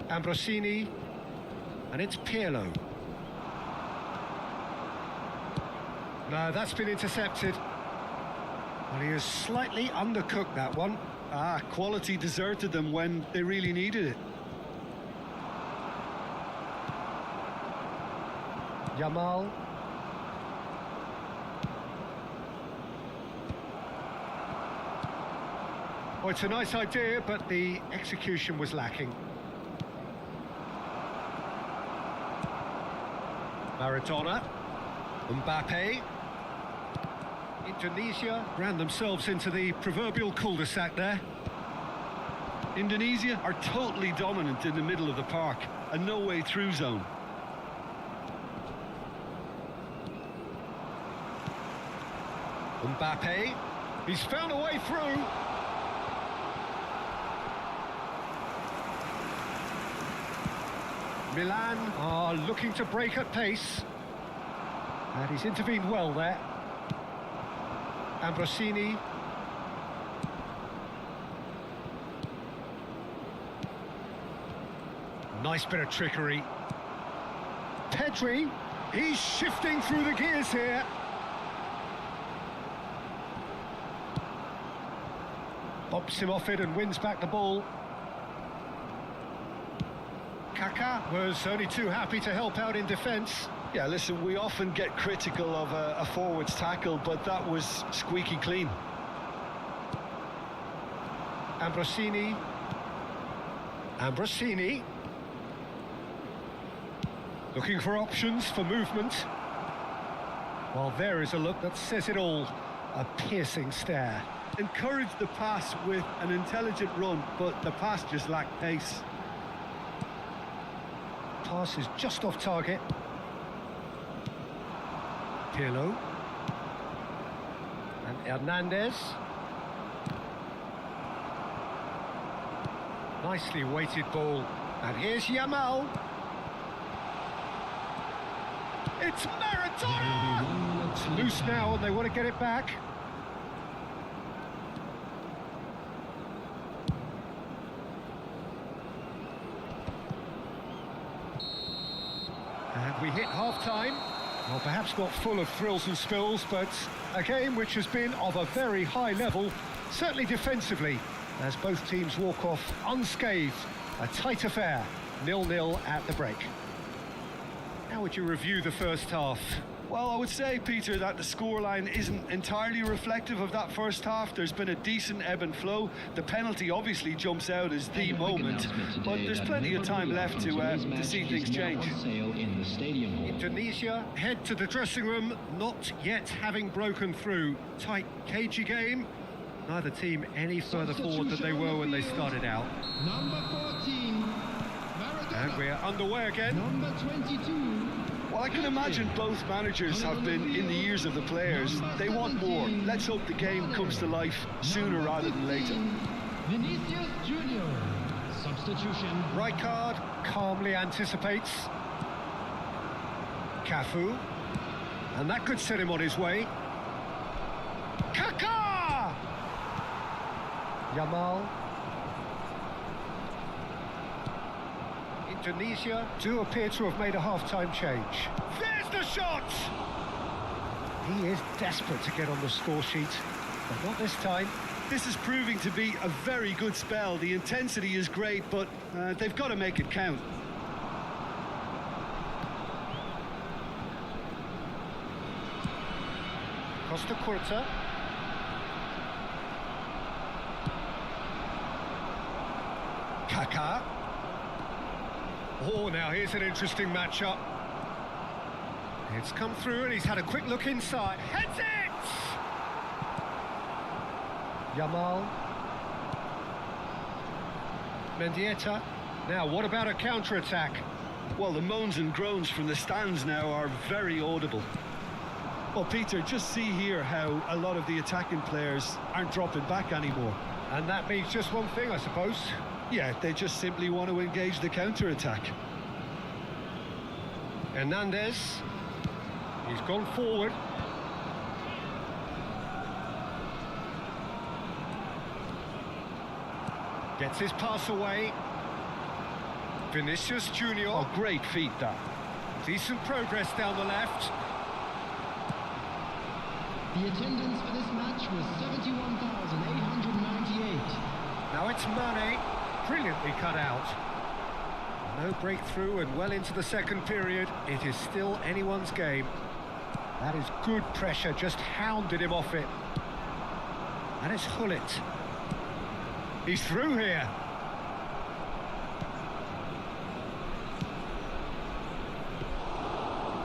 Ambrosini. And it's Pirlo. No, that's been intercepted. Well, he has slightly undercooked that one. Ah, quality deserted them when they really needed it. Yamal. Oh, it's a nice idea, but the execution was lacking. Maradona. Mbappe. Indonesia ran themselves into the proverbial cul-de-sac there. Indonesia are totally dominant in the middle of the park, a no-way through zone. Mbappe, he's found a way through. Milan are looking to break at pace. And he's intervened well there. Ambrosini. Nice bit of trickery. Pedri, he's shifting through the gears here. Bumps him off it and wins back the ball. Kaká was only too happy to help out in defence. Yeah, listen, we often get critical of a forward's tackle, but that was squeaky clean. Ambrosini. Ambrosini. Looking for options for movement. Well, there is a look that says it all. A piercing stare. Encouraged the pass with an intelligent run, but the pass just lacked pace. Pass is just off target. Pirlo. And Hernandez. Nicely weighted ball. And here's Yamal. It's Maradona! It's loose now and they want to get it back. And we hit half-time. Well, perhaps not full of thrills and spills, but a game which has been of a very high level, certainly defensively, as both teams walk off unscathed. A tight affair, 0-0 at the break. How would you review the first half? Well, I would say, Peter, that the scoreline isn't entirely reflective of that first half. There's been a decent ebb and flow. The penalty obviously jumps out as the moment, but there's plenty of time left to see things change. Indonesia head to the dressing room, not yet having broken through. Tight, cagey game. Neither team any further forward than they were when they started out. Number 14, Maradona. And we're underway again. Number 22. Well, I can imagine both managers have been in the ears of the players. They want more. Let's hope the game comes to life sooner rather than later. Vinicius Junior. Substitution. Rijkaard calmly anticipates. Cafu. And that could set him on his way. Kaká! Yamal. Indonesia do appear to have made a half-time change. There's the shot! He is desperate to get on the score sheet, but not this time. This is proving to be a very good spell. The intensity is great, but they've got to make it count. Costa Curta. Kaká. Oh, now here's an interesting matchup. It's come through and he's had a quick look inside. Heads it! Yamal. Mendieta. Now, what about a counter-attack? Well, the moans and groans from the stands now are very audible. Well, Peter, just see here how a lot of the attacking players aren't dropping back anymore. And that means just one thing, I suppose. Yeah, they just simply want to engage the counter-attack. Hernandez. He's gone forward. Gets his pass away. Vinicius Junior. Oh, great feat, that. Decent progress down the left. The attendance for this match was 71,898. Now it's Mane. Brilliantly cut out. No breakthrough and well into the second period. It is still anyone's game. That is good pressure, just hounded him off it. And it's Hullet. He's through here.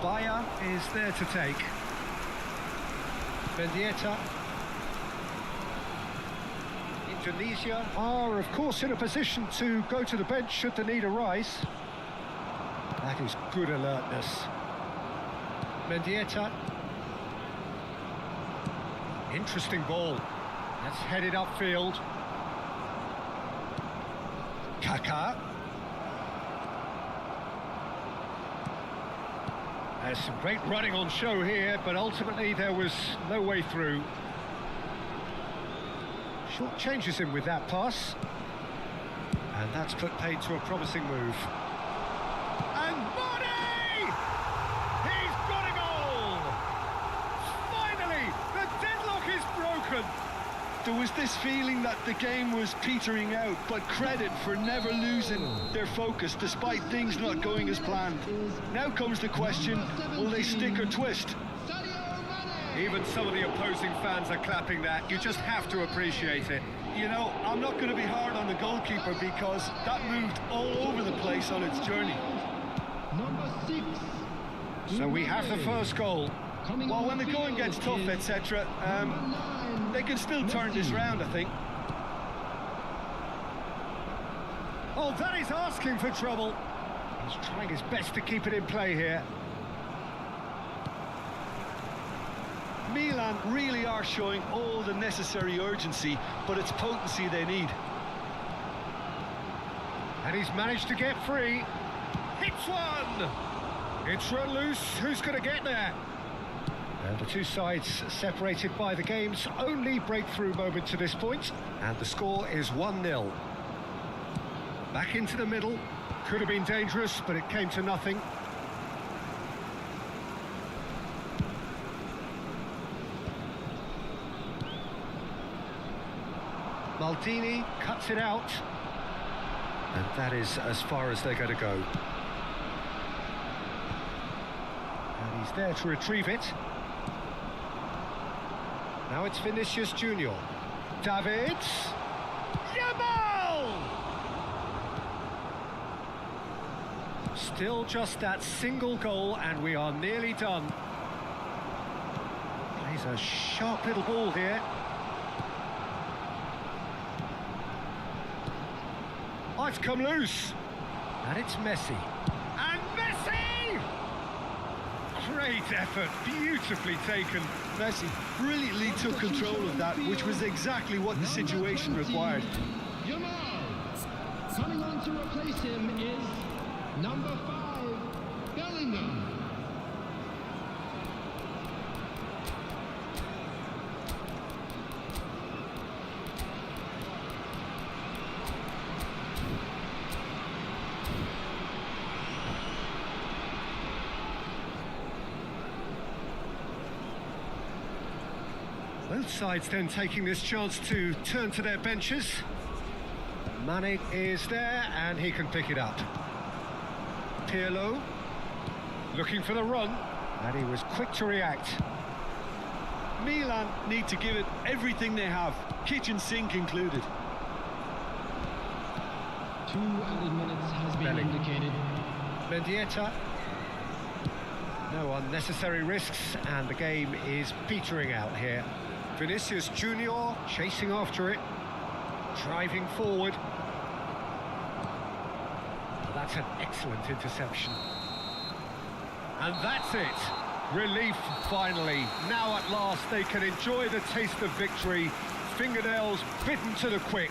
Bayer is there to take. Mendieta. Indonesia are, of course, in a position to go to the bench should the need arise. That is good alertness. Mendieta. Interesting ball. That's headed upfield. Kaká. There's some great running on show here, but ultimately there was no way through. Short changes him with that pass. And that's put paid to a promising move. And Mane! He's got a goal! Finally, the deadlock is broken. There was this feeling that the game was petering out, but credit for never losing their focus despite things not going as planned. Now comes the question, will they stick or twist? Even some of the opposing fans are clapping that. You just have to appreciate it. You know, I'm not going to be hard on the goalkeeper because that moved all over the place on its journey. Number 6. So we have the first goal. Well, when the going gets tough, etc., they can still turn this round, I think. Oh, that is asking for trouble. He's trying his best to keep it in play here. Milan really are showing all the necessary urgency, but it's potency they need. And he's managed to get free. Hits one! It's run loose. Who's going to get there? And the two sides separated by the game's only breakthrough moment to this point, and the score is 1-0. Back into the middle. Could have been dangerous, but it came to nothing. Maldini cuts it out. And that is as far as they're going to go. And he's there to retrieve it. Now it's Vinicius Junior. Davids. Yamal! Still just that single goal and we are nearly done. Plays a sharp little ball here. Oh, it's come loose. And it's Messi. And Messi! Great effort, beautifully taken. Messi brilliantly took control of that, which was exactly what the situation required. Yamal. Coming on to replace him is number 5, Bellingham. Both sides then taking this chance to turn to their benches. Mane is there and he can pick it up. Pirlo looking for the run and he was quick to react. Milan need to give it everything they have, kitchen sink included. 2 added minutes has been Bellingham. indicated. Mendieta. No unnecessary risks and the game is petering out here. Vinicius Junior chasing after it, driving forward. That's an excellent interception. And that's it. Relief finally. Now at last they can enjoy the taste of victory. Fingernails bitten to the quick.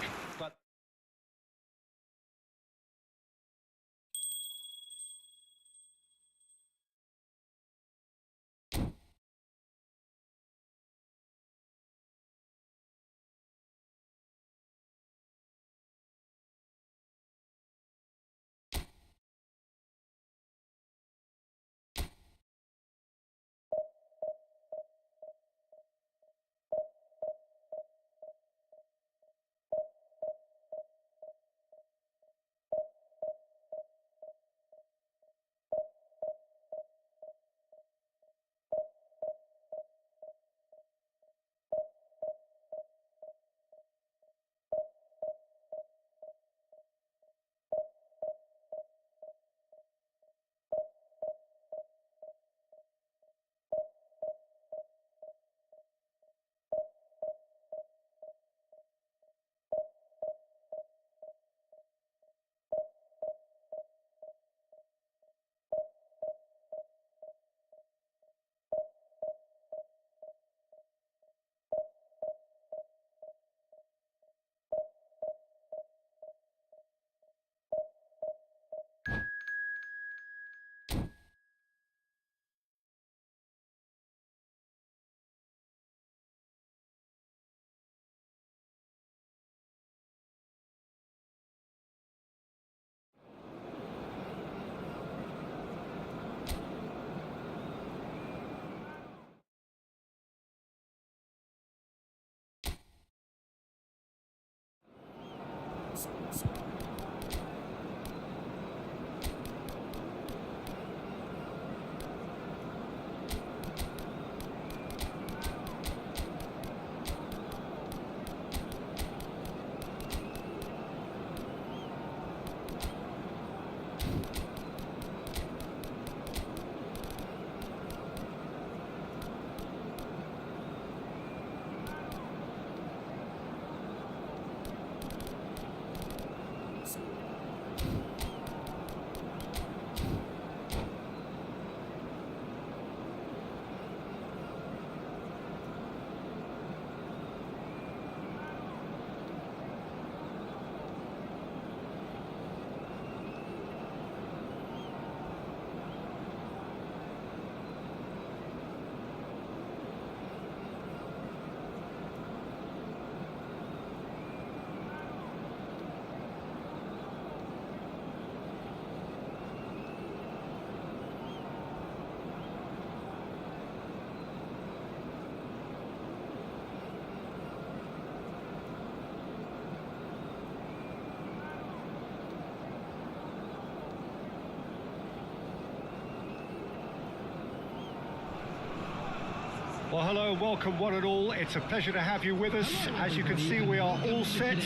Well, hello and welcome one and all. It's a pleasure to have you with us. As you can see, we are all set.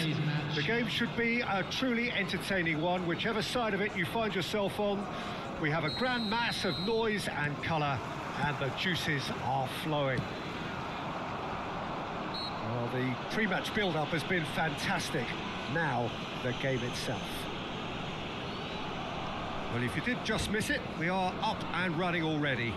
The game should be a truly entertaining one, whichever side of it you find yourself on. We have a grand mass of noise and colour, and the juices are flowing. Well, the pre-match build-up has been fantastic. Now, the game itself. Well, if you did just miss it, we are up and running already.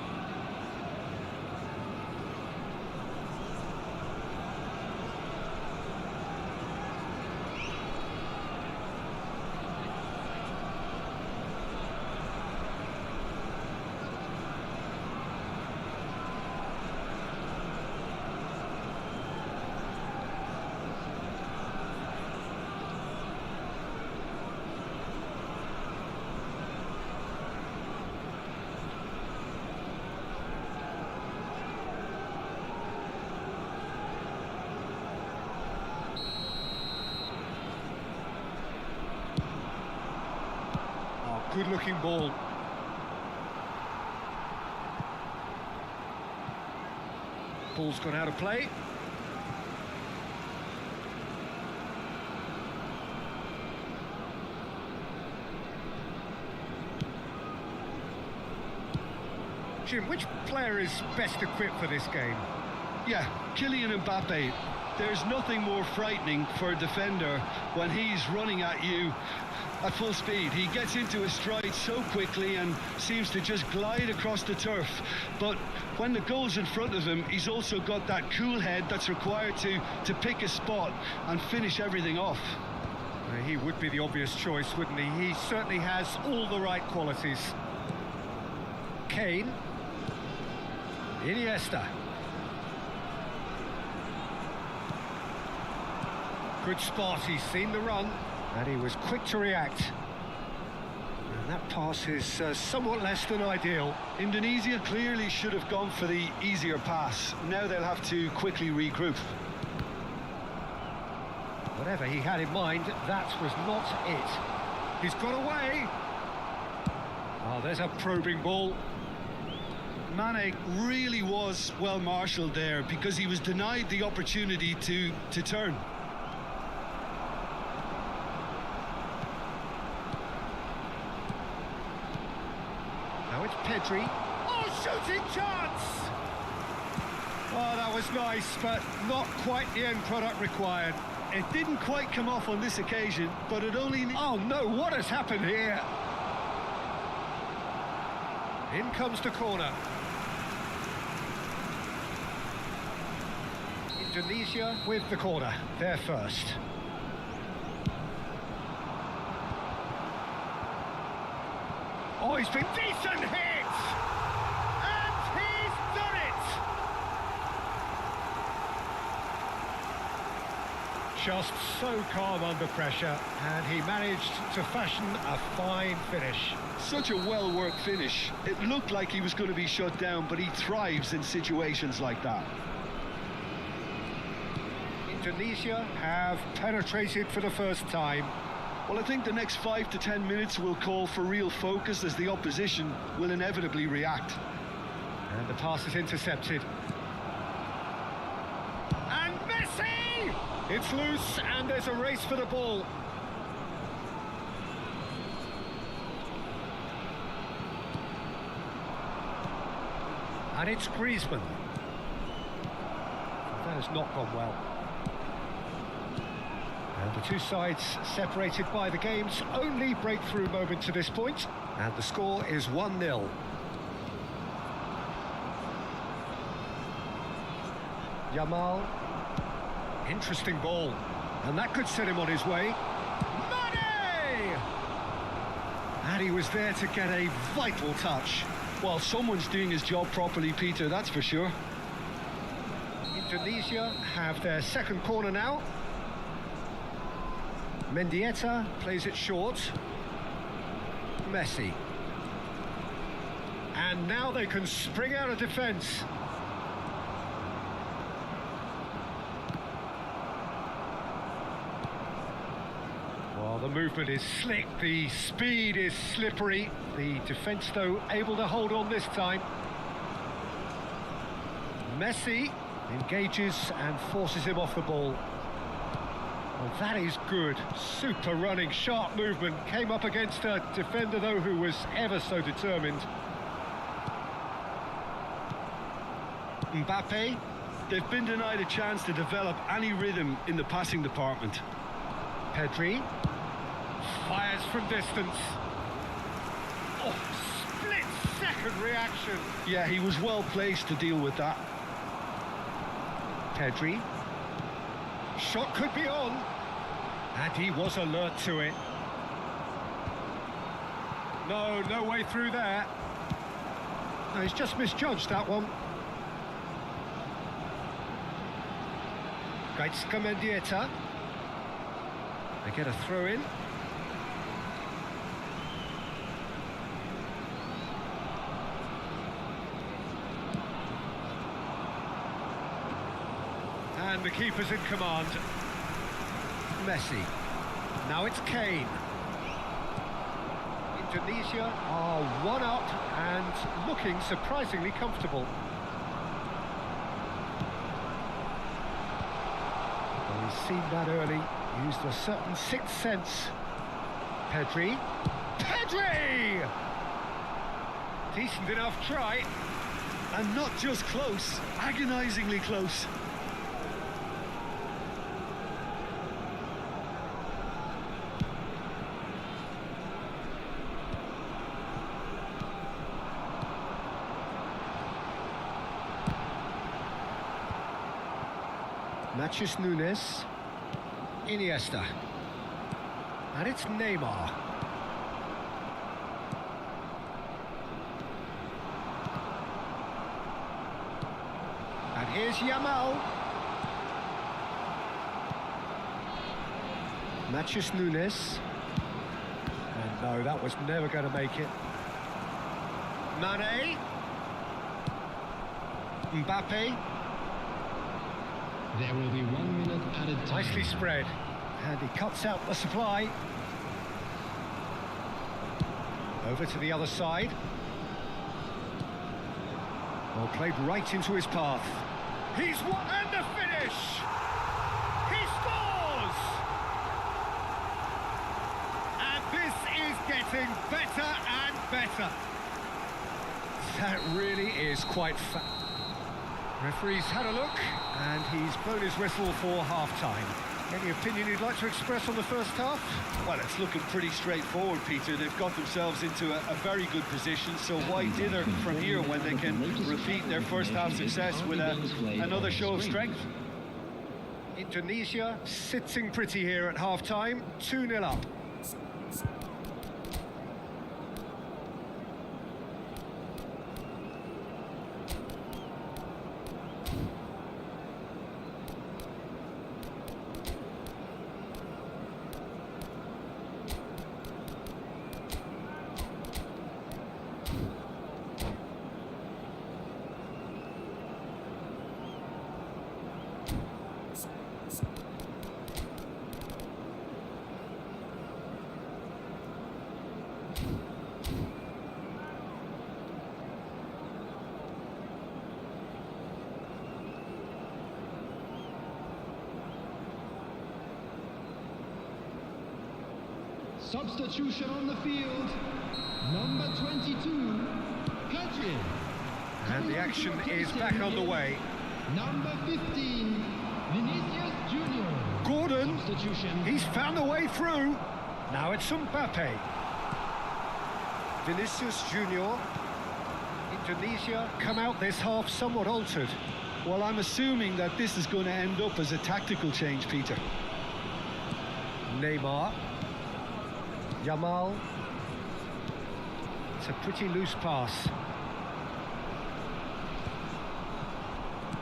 Good-looking ball. Ball's gone out of play. Jim, which player is best equipped for this game? Yeah, Kylian Mbappe. There's nothing more frightening for a defender when he's running at you at full speed. He gets into a stride so quickly and seems to just glide across the turf. But when the goal's in front of him, he's also got that cool head that's required to pick a spot and finish everything off. He would be the obvious choice, wouldn't he? He certainly has all the right qualities. Kane. Iniesta. Good spot, he's seen the run, and he was quick to react. And that pass is somewhat less than ideal. Indonesia clearly should have gone for the easier pass. Now they'll have to quickly regroup. Whatever he had in mind, that was not it. He's got away. Oh, there's a probing ball. Mane really was well marshalled there because he was denied the opportunity to turn. Now it's Pedri. Oh, shooting chance! Oh, that was nice, but not quite the end product required. It didn't quite come off on this occasion, but it only... Oh no, what has happened here? In comes the corner. Indonesia with the corner, they're first. Oh, he's been decent hit! And he's done it! Just so calm under pressure, and he managed to fashion a fine finish. Such a well-worked finish. It looked like he was going to be shut down, but he thrives in situations like that. Indonesia have penetrated for the first time. Well, I think the next 5 to 10 minutes will call for real focus as the opposition will inevitably react. And the pass is intercepted. And Messi! It's loose and there's a race for the ball. And it's Griezmann. That has not gone well. And the two sides separated by the game's only breakthrough moment to this point. And the score is 1-0. Yamal. Interesting ball. And that could set him on his way. Mane! And he was there to get a vital touch. Well, someone's doing his job properly, Peter, that's for sure. Indonesia have their second corner now. Mendieta plays it short. Messi. And now they can spring out of defence. Well, the movement is slick, the speed is slippery. The defence, though, able to hold on this time. Messi engages and forces him off the ball. Well, that is good. Super running, sharp movement. Came up against a defender, though, who was ever so determined. Mbappe. They've been denied a chance to develop any rhythm in the passing department. Pedri. Fires from distance. Oh, split-second reaction. Yeah, he was well placed to deal with that. Pedri. Shot could be on. And he was alert to it. No way through there. No, he's just misjudged that one. Mendieta. They get a throw in. And the keeper's in command. Messi. Now it's Kane. Indonesia are one up and looking surprisingly comfortable. Well, he's seen that early. Used a certain sixth sense. Pedri. Pedri! Decent enough try. And not just close, agonisingly close. Nunes. Iniesta. And it's Neymar. And here's Yamal. Nunes. And no, that was never going to make it. Mane. Mbappe. There will be 1 minute added time. Nicely spread. And he cuts out the supply. Over to the other side. Well, played right into his path. He's won, and the finish! He scores! And this is getting better and better. That really is quite Referee's had a look, and he's blown his whistle for half-time. Any opinion you'd like to express on the first half? Well, it's looking pretty straightforward, Peter. They've got themselves into a very good position, so why dither from here when they can repeat their first half success with another show of strength? Indonesia sitting pretty here at half-time, 2-0 up. Substitution on the field. Number 22, Hedges. And the action is back on the way. Number 15, Vinicius Junior. Gordon, Substitution. he's found a way through. Now it's Mbappe. Vinicius Junior. Indonesia come out this half somewhat altered. Well, I'm assuming that this is going to end up as a tactical change, Peter. Neymar. Yamal. It's a pretty loose pass.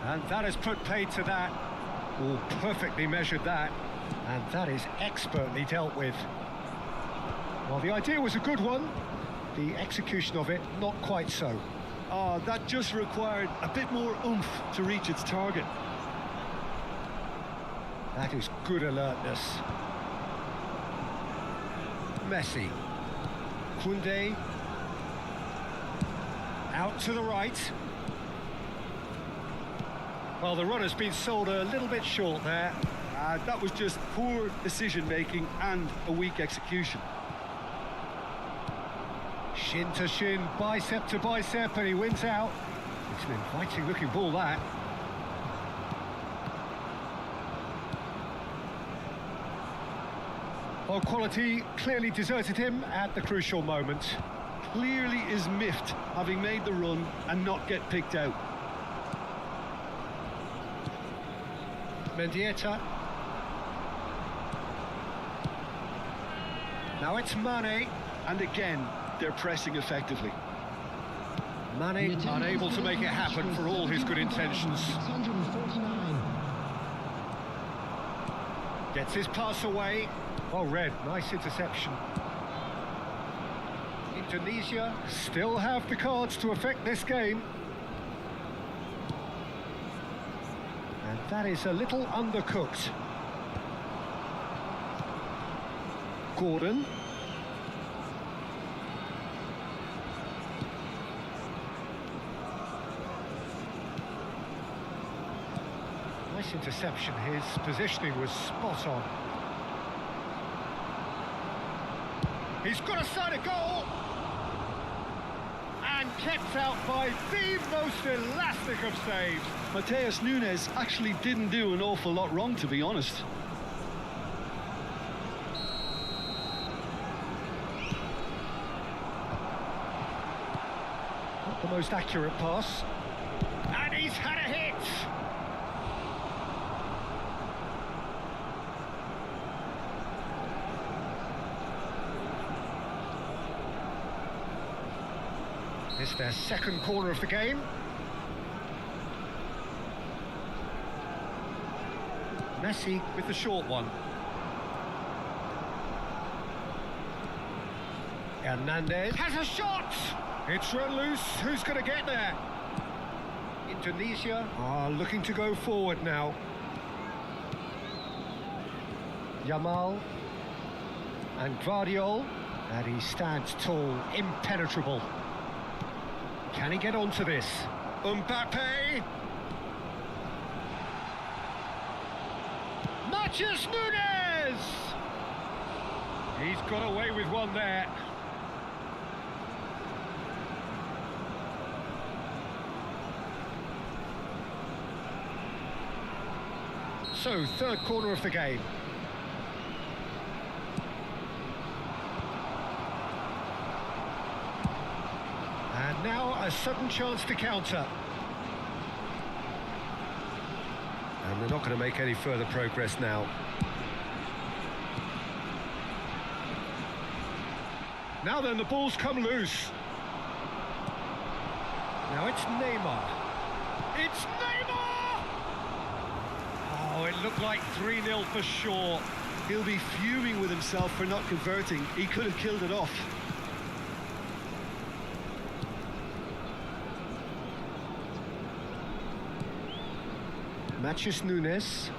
And that has put paid to that. Oh, perfectly measured that. And that is expertly dealt with. Well, the idea was a good one. The execution of it, not quite so. Oh, that just required a bit more oomph to reach its target. That is good alertness. Messi. Koundé. Out to the right. Well, the run has been sold a little bit short there. That was just poor decision-making and a weak execution. Shin to shin, bicep to bicep, and he wins out. It's an inviting-looking ball, that. Well, quality clearly deserted him at the crucial moment. Clearly is miffed, having made the run and not get picked out. Mendieta. Now it's Mane. And again, they're pressing effectively. Mane unable to make it happen for all his good intentions. 649. Gets his pass away. Oh, Red, nice interception. Indonesia still have the cards to affect this game. And that is a little undercooked. Gordon. Nice interception. His positioning was spot on. He's got a side of goal. And kept out by the most elastic of saves. Mateus Nunes actually didn't do an awful lot wrong, to be honest. Not the most accurate pass. And he's had a hit. It's their second corner of the game. Messi with the short one. Hernandez has a shot! It's run loose. Who's going to get there? Indonesia are looking to go forward now. Yamal and Guardiol. And he stands tall, impenetrable. Can he get onto this? Mbappe! Vinicius Nunes! He's got away with one there. So, third corner of the game. And now a sudden chance to counter. And they're not going to make any further progress now. Now then, the ball's come loose. Now it's Neymar. It's Neymar! Oh, it looked like 3-0 for sure. He'll be fuming with himself for not converting. He could have killed it off. Vinicius Nunes.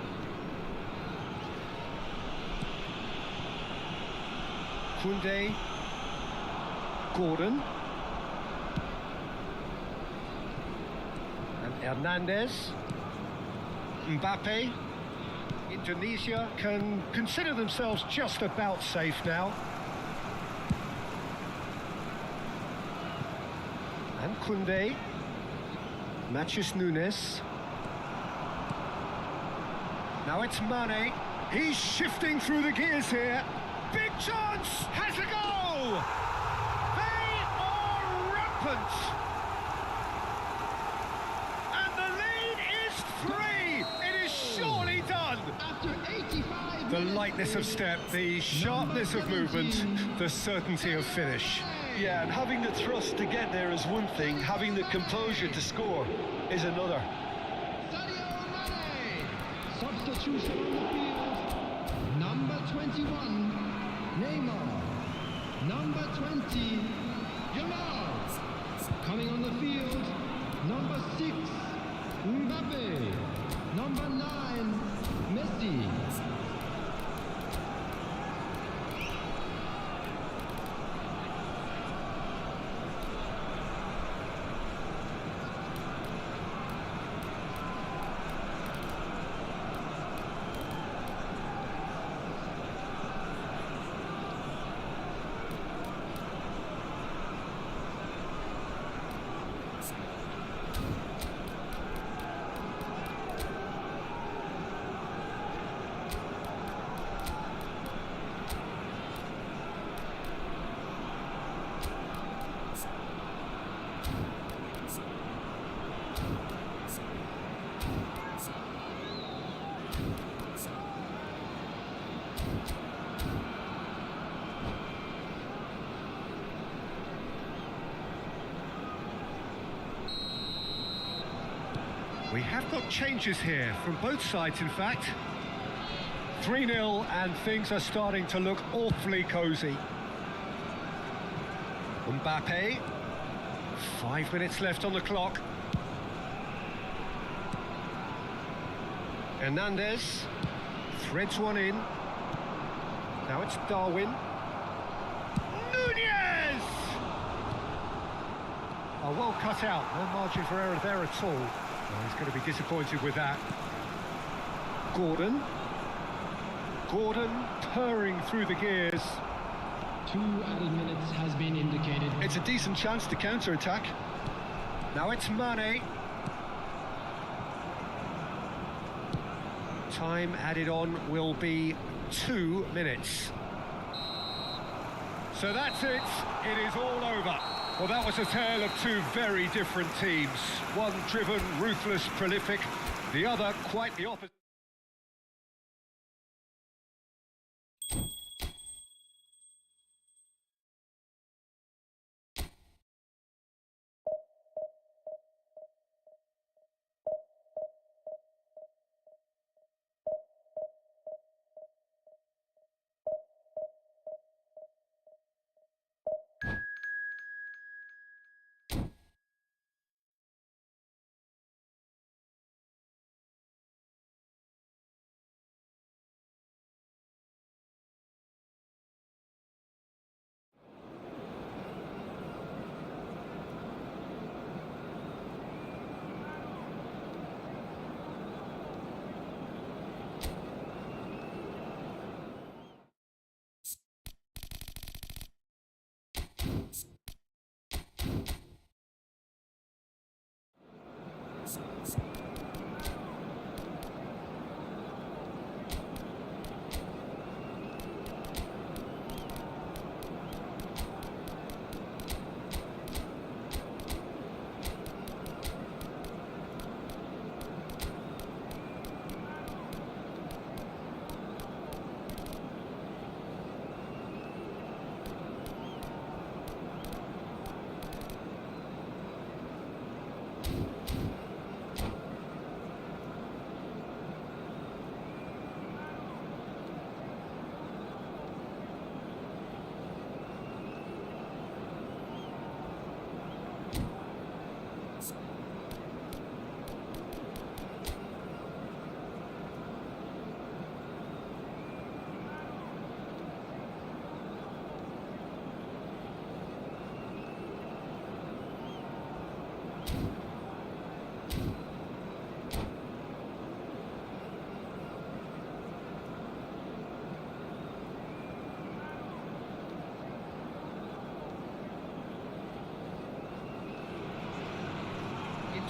Koundé. Gordon. And Hernandez. Mbappe. Indonesia can consider themselves just about safe now. And Koundé. Mathias Nunes. Now it's Mane. He's shifting through the gears here. Big chance! Has a goal! They are rampant! And the lead is 3! It is surely done! After 85 The lightness of step, the sharpness of movement, the certainty of finish. Yeah, and having the thrust to get there is one thing, having the composure to score is another. Sadio Mane. Substitution on the field. Number 21, Neymar. Number 20, Yamal. Coming on the field, number 6, Mbappe. Number 9, Messi. We have got changes here from both sides, in fact. 3-0 and things are starting to look awfully cosy. Mbappe, 5 minutes left on the clock. Hernandez threads one in. Now it's Darwin. Nunez! Oh, well cut out, no margin for error there at all. Well, he's going to be disappointed with that. Gordon. Gordon purring through the gears. 2 added minutes has been indicated. It's a decent chance to counter-attack. Now it's Mane. Time added on will be 2 minutes. So that's it. It is all over. Well, that was a tale of two very different teams. One driven, ruthless, prolific. The other quite the opposite.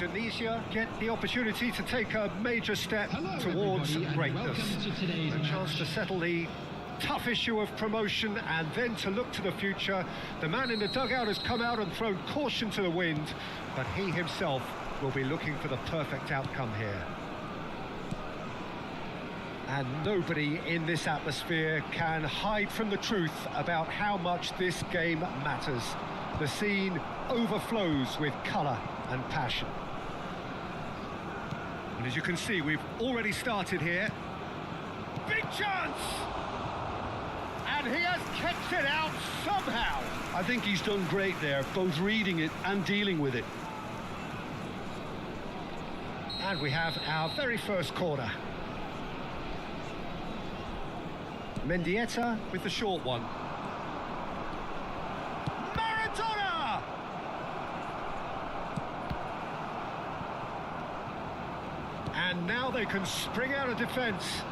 Indonesia get the opportunity to take a major step Hello, towards everybody, and greatness. welcome to today's A chance match. to settle the tough issue of promotion and then to look to the future. The man in the dugout has come out and thrown caution to the wind, but he himself will be looking for the perfect outcome here. And nobody in this atmosphere can hide from the truth about how much this game matters. The scene overflows with colour and passion. And as you can see, we've already started here. Big chance! And he has kept it out somehow. I think he's done great there, both reading it and dealing with it. And we have our very first corner. Mendieta with the short one. Maradona! And now they can spring out of defence.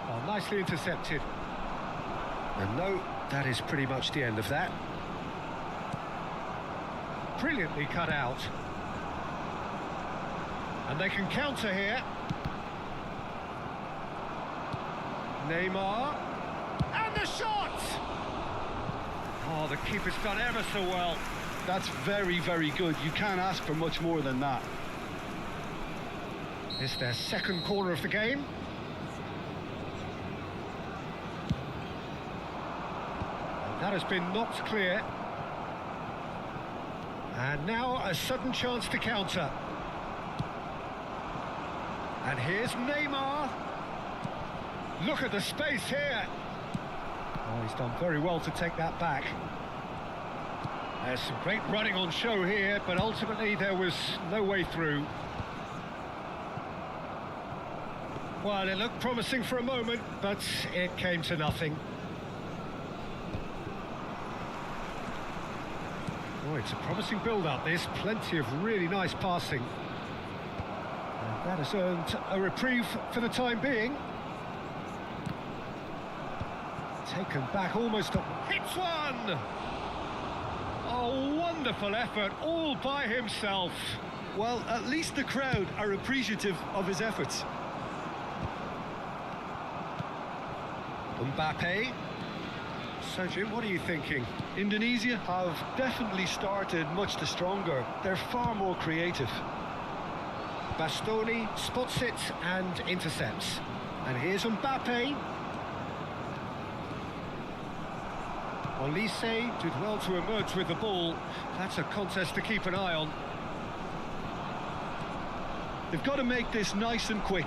Oh, nicely intercepted. And no, that is pretty much the end of that. Brilliantly cut out. And they can counter here. Neymar, and the shot! Oh, the keeper's done ever so well. That's very, very good. You can't ask for much more than that. It's their second corner of the game. And that has been knocked clear. And now a sudden chance to counter. And here's Neymar. Look at the space here. Oh, he's done very well to take that back. There's some great running on show here, but ultimately there was no way through. Well, it looked promising for a moment, but it came to nothing. Oh, it's a promising build-up, this. Plenty of really nice passing. And that has earned a reprieve for the time being. Taken back almost to... Hits one! Oh, wonderful effort, all by himself. Well, at least the crowd are appreciative of his efforts. Mbappe. So, Jim, what are you thinking? Indonesia have definitely started much the stronger. They're far more creative. Bastoni spots it and intercepts. And here's Mbappe. Olise did well to emerge with the ball. That's a contest to keep an eye on. They've got to make this nice and quick.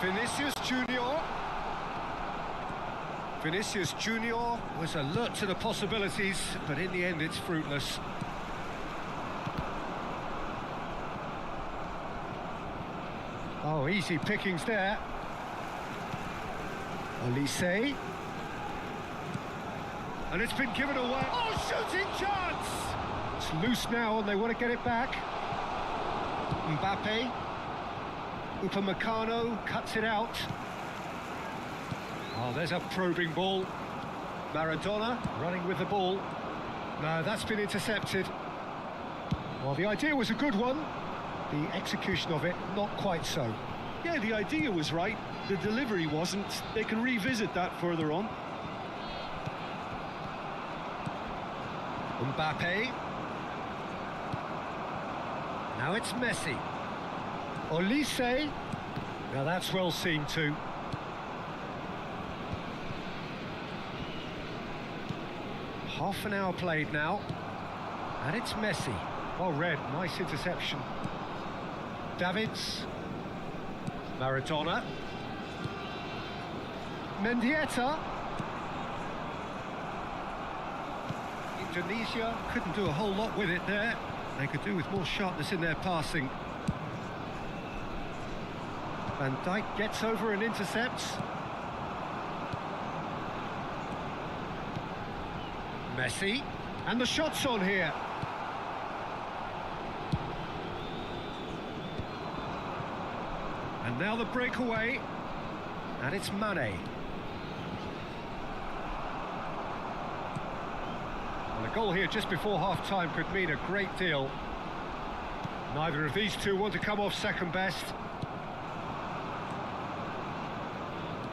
Vinicius Junior. Vinicius Junior was alert to the possibilities, but in the end it's fruitless. Oh, easy pickings there. Olise. And it's been given away. Oh, shooting chance! It's loose now and they want to get it back. Mbappe. Upamecano cuts it out. Oh, there's a probing ball. Maradona running with the ball. No, that's been intercepted. Well, the idea was a good one. The execution of it, not quite so. Yeah, the idea was right. The delivery wasn't. They can revisit that further on. Mbappe. Now it's Messi. Olise. Now that's well seen too. Half an hour played now. And it's Messi. Well read, nice interception. Davids. Maradona. Mendieta. Indonesia couldn't do a whole lot with it there. They could do with more sharpness in their passing. Van Dijk gets over and intercepts. Messi. And the shot's on here. And now the breakaway. And it's Mane. Well, a goal here just before half-time could mean a great deal. Neither of these two want to come off second best.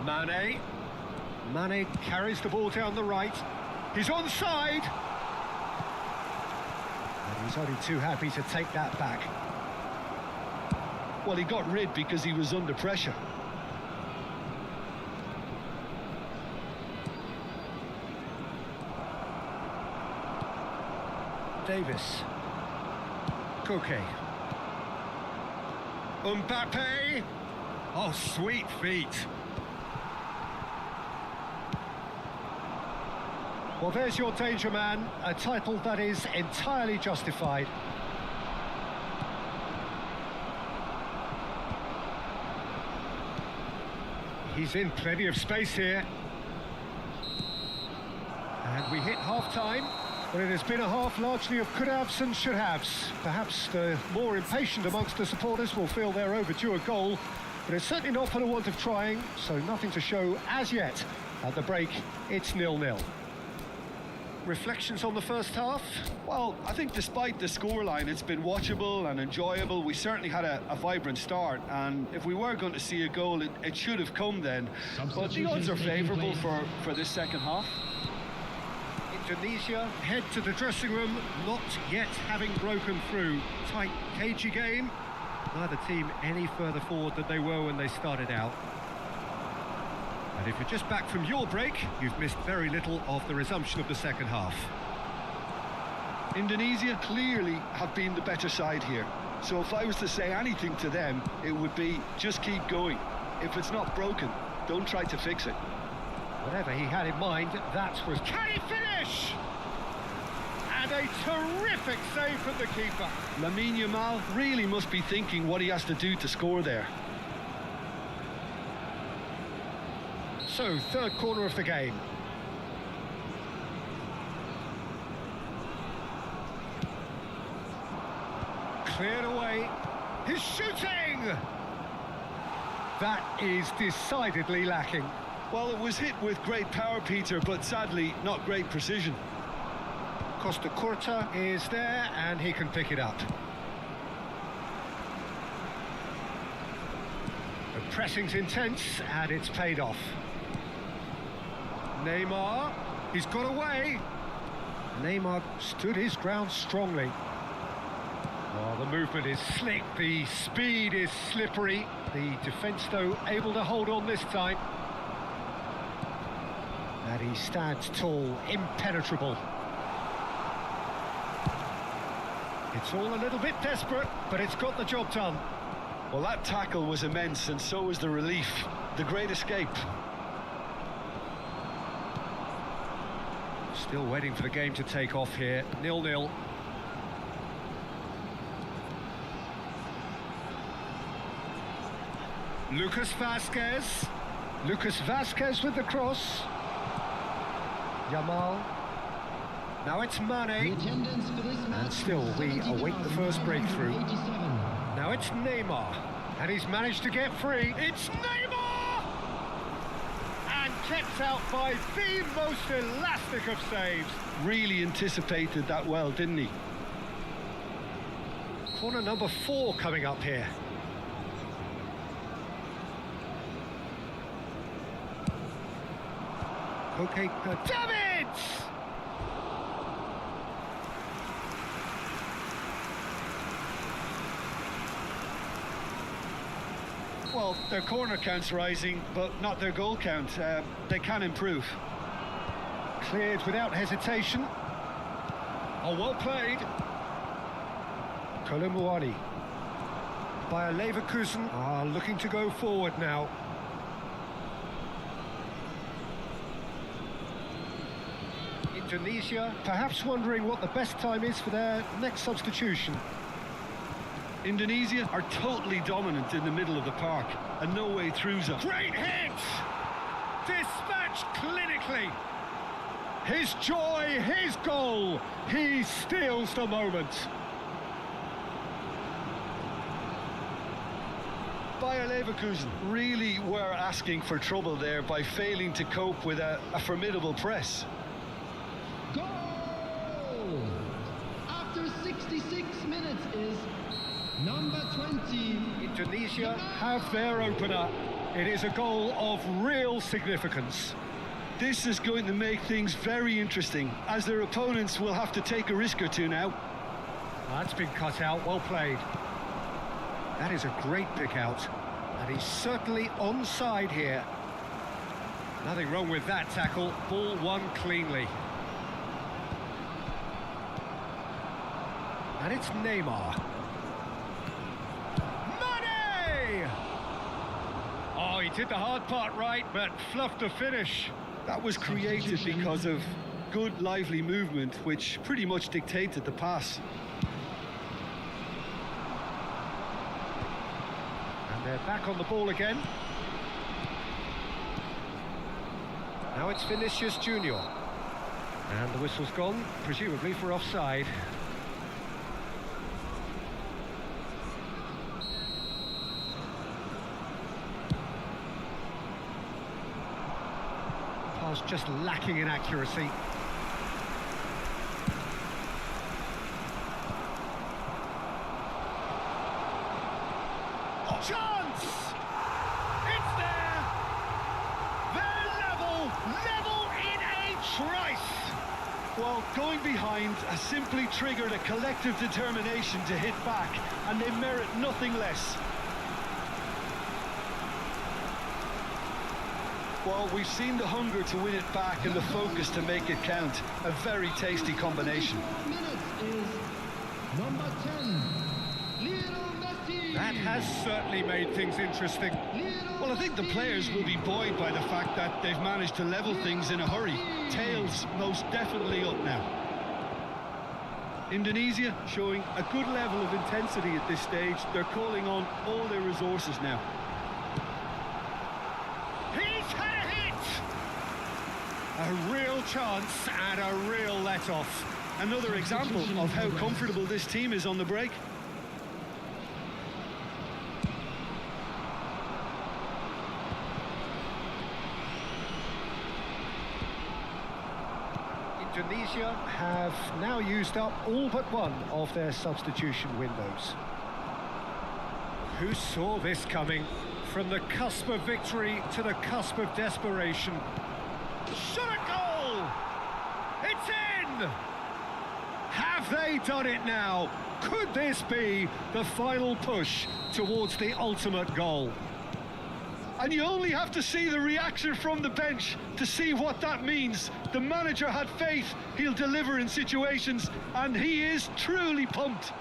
Mane carries the ball down the right. He's onside! And he's only too happy to take that back. Well, he got rid because he was under pressure. Davis. Koke. Mbappe! Oh, sweet feet. Well, there's your danger man, a title that is entirely justified. He's in plenty of space here. And we hit half-time. But it has been a half largely of could-haves and should-haves. Perhaps the more impatient amongst the supporters will feel they're overdue a goal, but it's certainly not for the want of trying, so nothing to show as yet. At the break, it's 0-0. Reflections on the first half? Well, I think despite the scoreline, it's been watchable and enjoyable. We certainly had a vibrant start, and if we were going to see a goal, it should have come then. But the odds are favourable for this second half. Indonesia head to the dressing room, not yet having broken through. Tight, cagey game. Neither team any further forward than they were when they started out. And if you're just back from your break, you've missed very little of the resumption of the second half. Indonesia clearly have been the better side here. So if I was to say anything to them, it would be just keep going. If it's not broken, don't try to fix it. Whatever he had in mind, that was... Can he finish? And a terrific save from the keeper. Lamine Yamal really must be thinking what he has to do to score there. So, third corner of the game. Cleared away. He's shooting! That is decidedly lacking. Well, it was hit with great power, Peter, but sadly, not great precision. Costa Curta is there, and he can pick it up. The pressing's intense, and it's paid off. Neymar, he's got away. Neymar stood his ground strongly. Oh, the movement is slick, the speed is slippery. The defence, though, able to hold on this time. And he stands tall, impenetrable. It's all a little bit desperate, but it's got the job done. Well, that tackle was immense, and so was the relief. The great escape. Still waiting for the game to take off here. 0-0. Lucas Vazquez. Lucas Vazquez with the cross. Yamal. Now it's Mane. And still we await the first breakthrough. Now it's Neymar. And he's managed to get free. It's Neymar! And kept out by the most elastic of saves. Really anticipated that well, didn't he? Corner number 4 coming up here. Okay, Davids! Well, their corner count's rising, but not their goal count. They can improve. Cleared without hesitation. Oh, well played. Kolumuani. Bayer Leverkusen are looking to go forward now. Indonesia perhaps wondering what the best time is for their next substitution. Indonesia are totally dominant in the middle of the park, and no way through them. Great hit! Dispatched clinically. His joy, his goal. He steals the moment. Bayer Leverkusen really were asking for trouble there by failing to cope with a formidable press. Indonesia have their opener. It is a goal of real significance. This is going to make things very interesting, as their opponents will have to take a risk or two now. That's been cut out, well played. That is a great pick out, and he's certainly onside here. Nothing wrong with that tackle, ball won cleanly. And it's Neymar. Mane! Oh, he did the hard part right, but fluffed the finish. That was created because of good, lively movement, which pretty much dictated the pass. And they're back on the ball again. Now it's Vinicius Junior. And the whistle's gone, presumably for offside. Pass just lacking in accuracy. Oh, chance! It's there! They're level in a trice! Well, going behind has simply triggered a collective determination to hit back, and they merit nothing less. Well, we've seen the hunger to win it back and the focus to make it count. A very tasty combination. Number 10, Lionel Messi. That has certainly made things interesting. Well, I think the players will be buoyed by the fact that they've managed to level things in a hurry. Tails most definitely up now. Indonesia showing a good level of intensity at this stage. They're calling on all their resources now. He's had a hit! A real chance and a real let-off. Another example of how comfortable this team is on the break. Indonesia have now used up all but one of their substitution windows. Who saw this coming? From the cusp of victory to the cusp of desperation. Shot a goal! It's in! Have they done it now? Could this be the final push towards the ultimate goal? And you only have to see the reaction from the bench to see what that means. The manager had faith he'll deliver in situations, and he is truly pumped.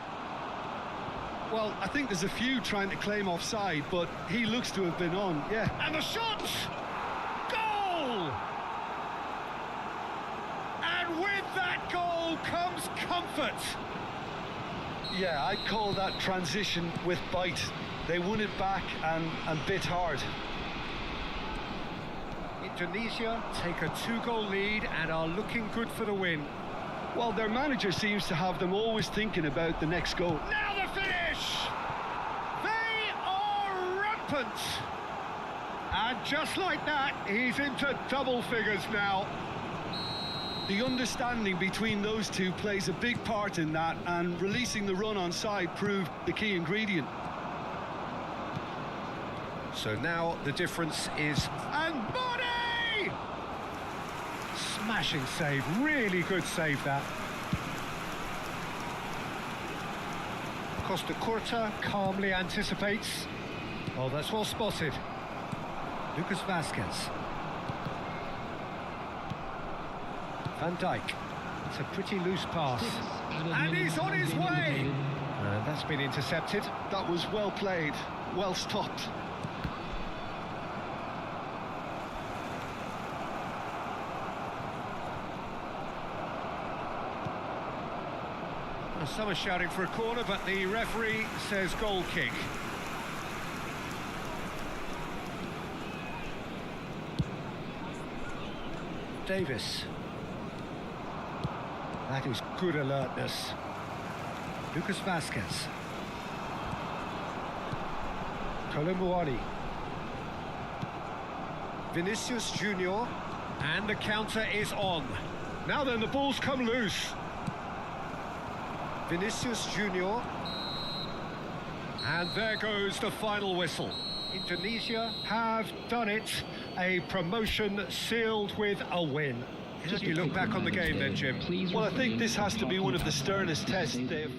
Well, I think there's a few trying to claim offside, but he looks to have been on, yeah. And the shot! Goal! And with that goal comes comfort. Yeah, I'd call that transition with bite. They won it back and bit hard. Indonesia take a 2-goal lead and are looking good for the win. Well, their manager seems to have them always thinking about the next goal. Now the finish! They are rampant! And just like that, he's into double figures now. The understanding between those two plays a big part in that, and releasing the run on side proved the key ingredient. So now the difference is... And Mane! Smashing save, really good save that. Costa Curta calmly anticipates. Oh, that's well spotted. Lucas Vazquez. Van Dijk. It's a pretty loose pass. And he's on his way! And that's been intercepted. That was well played, well stopped. Some are shouting for a corner, but the referee says goal kick. Davis. That is good alertness. Lucas Vazquez. Colomboani. Vinicius Junior. And the counter is on. Now then, the ball's come loose. Vinicius Junior. And there goes the final whistle. Indonesia have done it. A promotion sealed with a win. As you look back on the game then, Jim. Well, I think this has to be one of the sternest tests they've...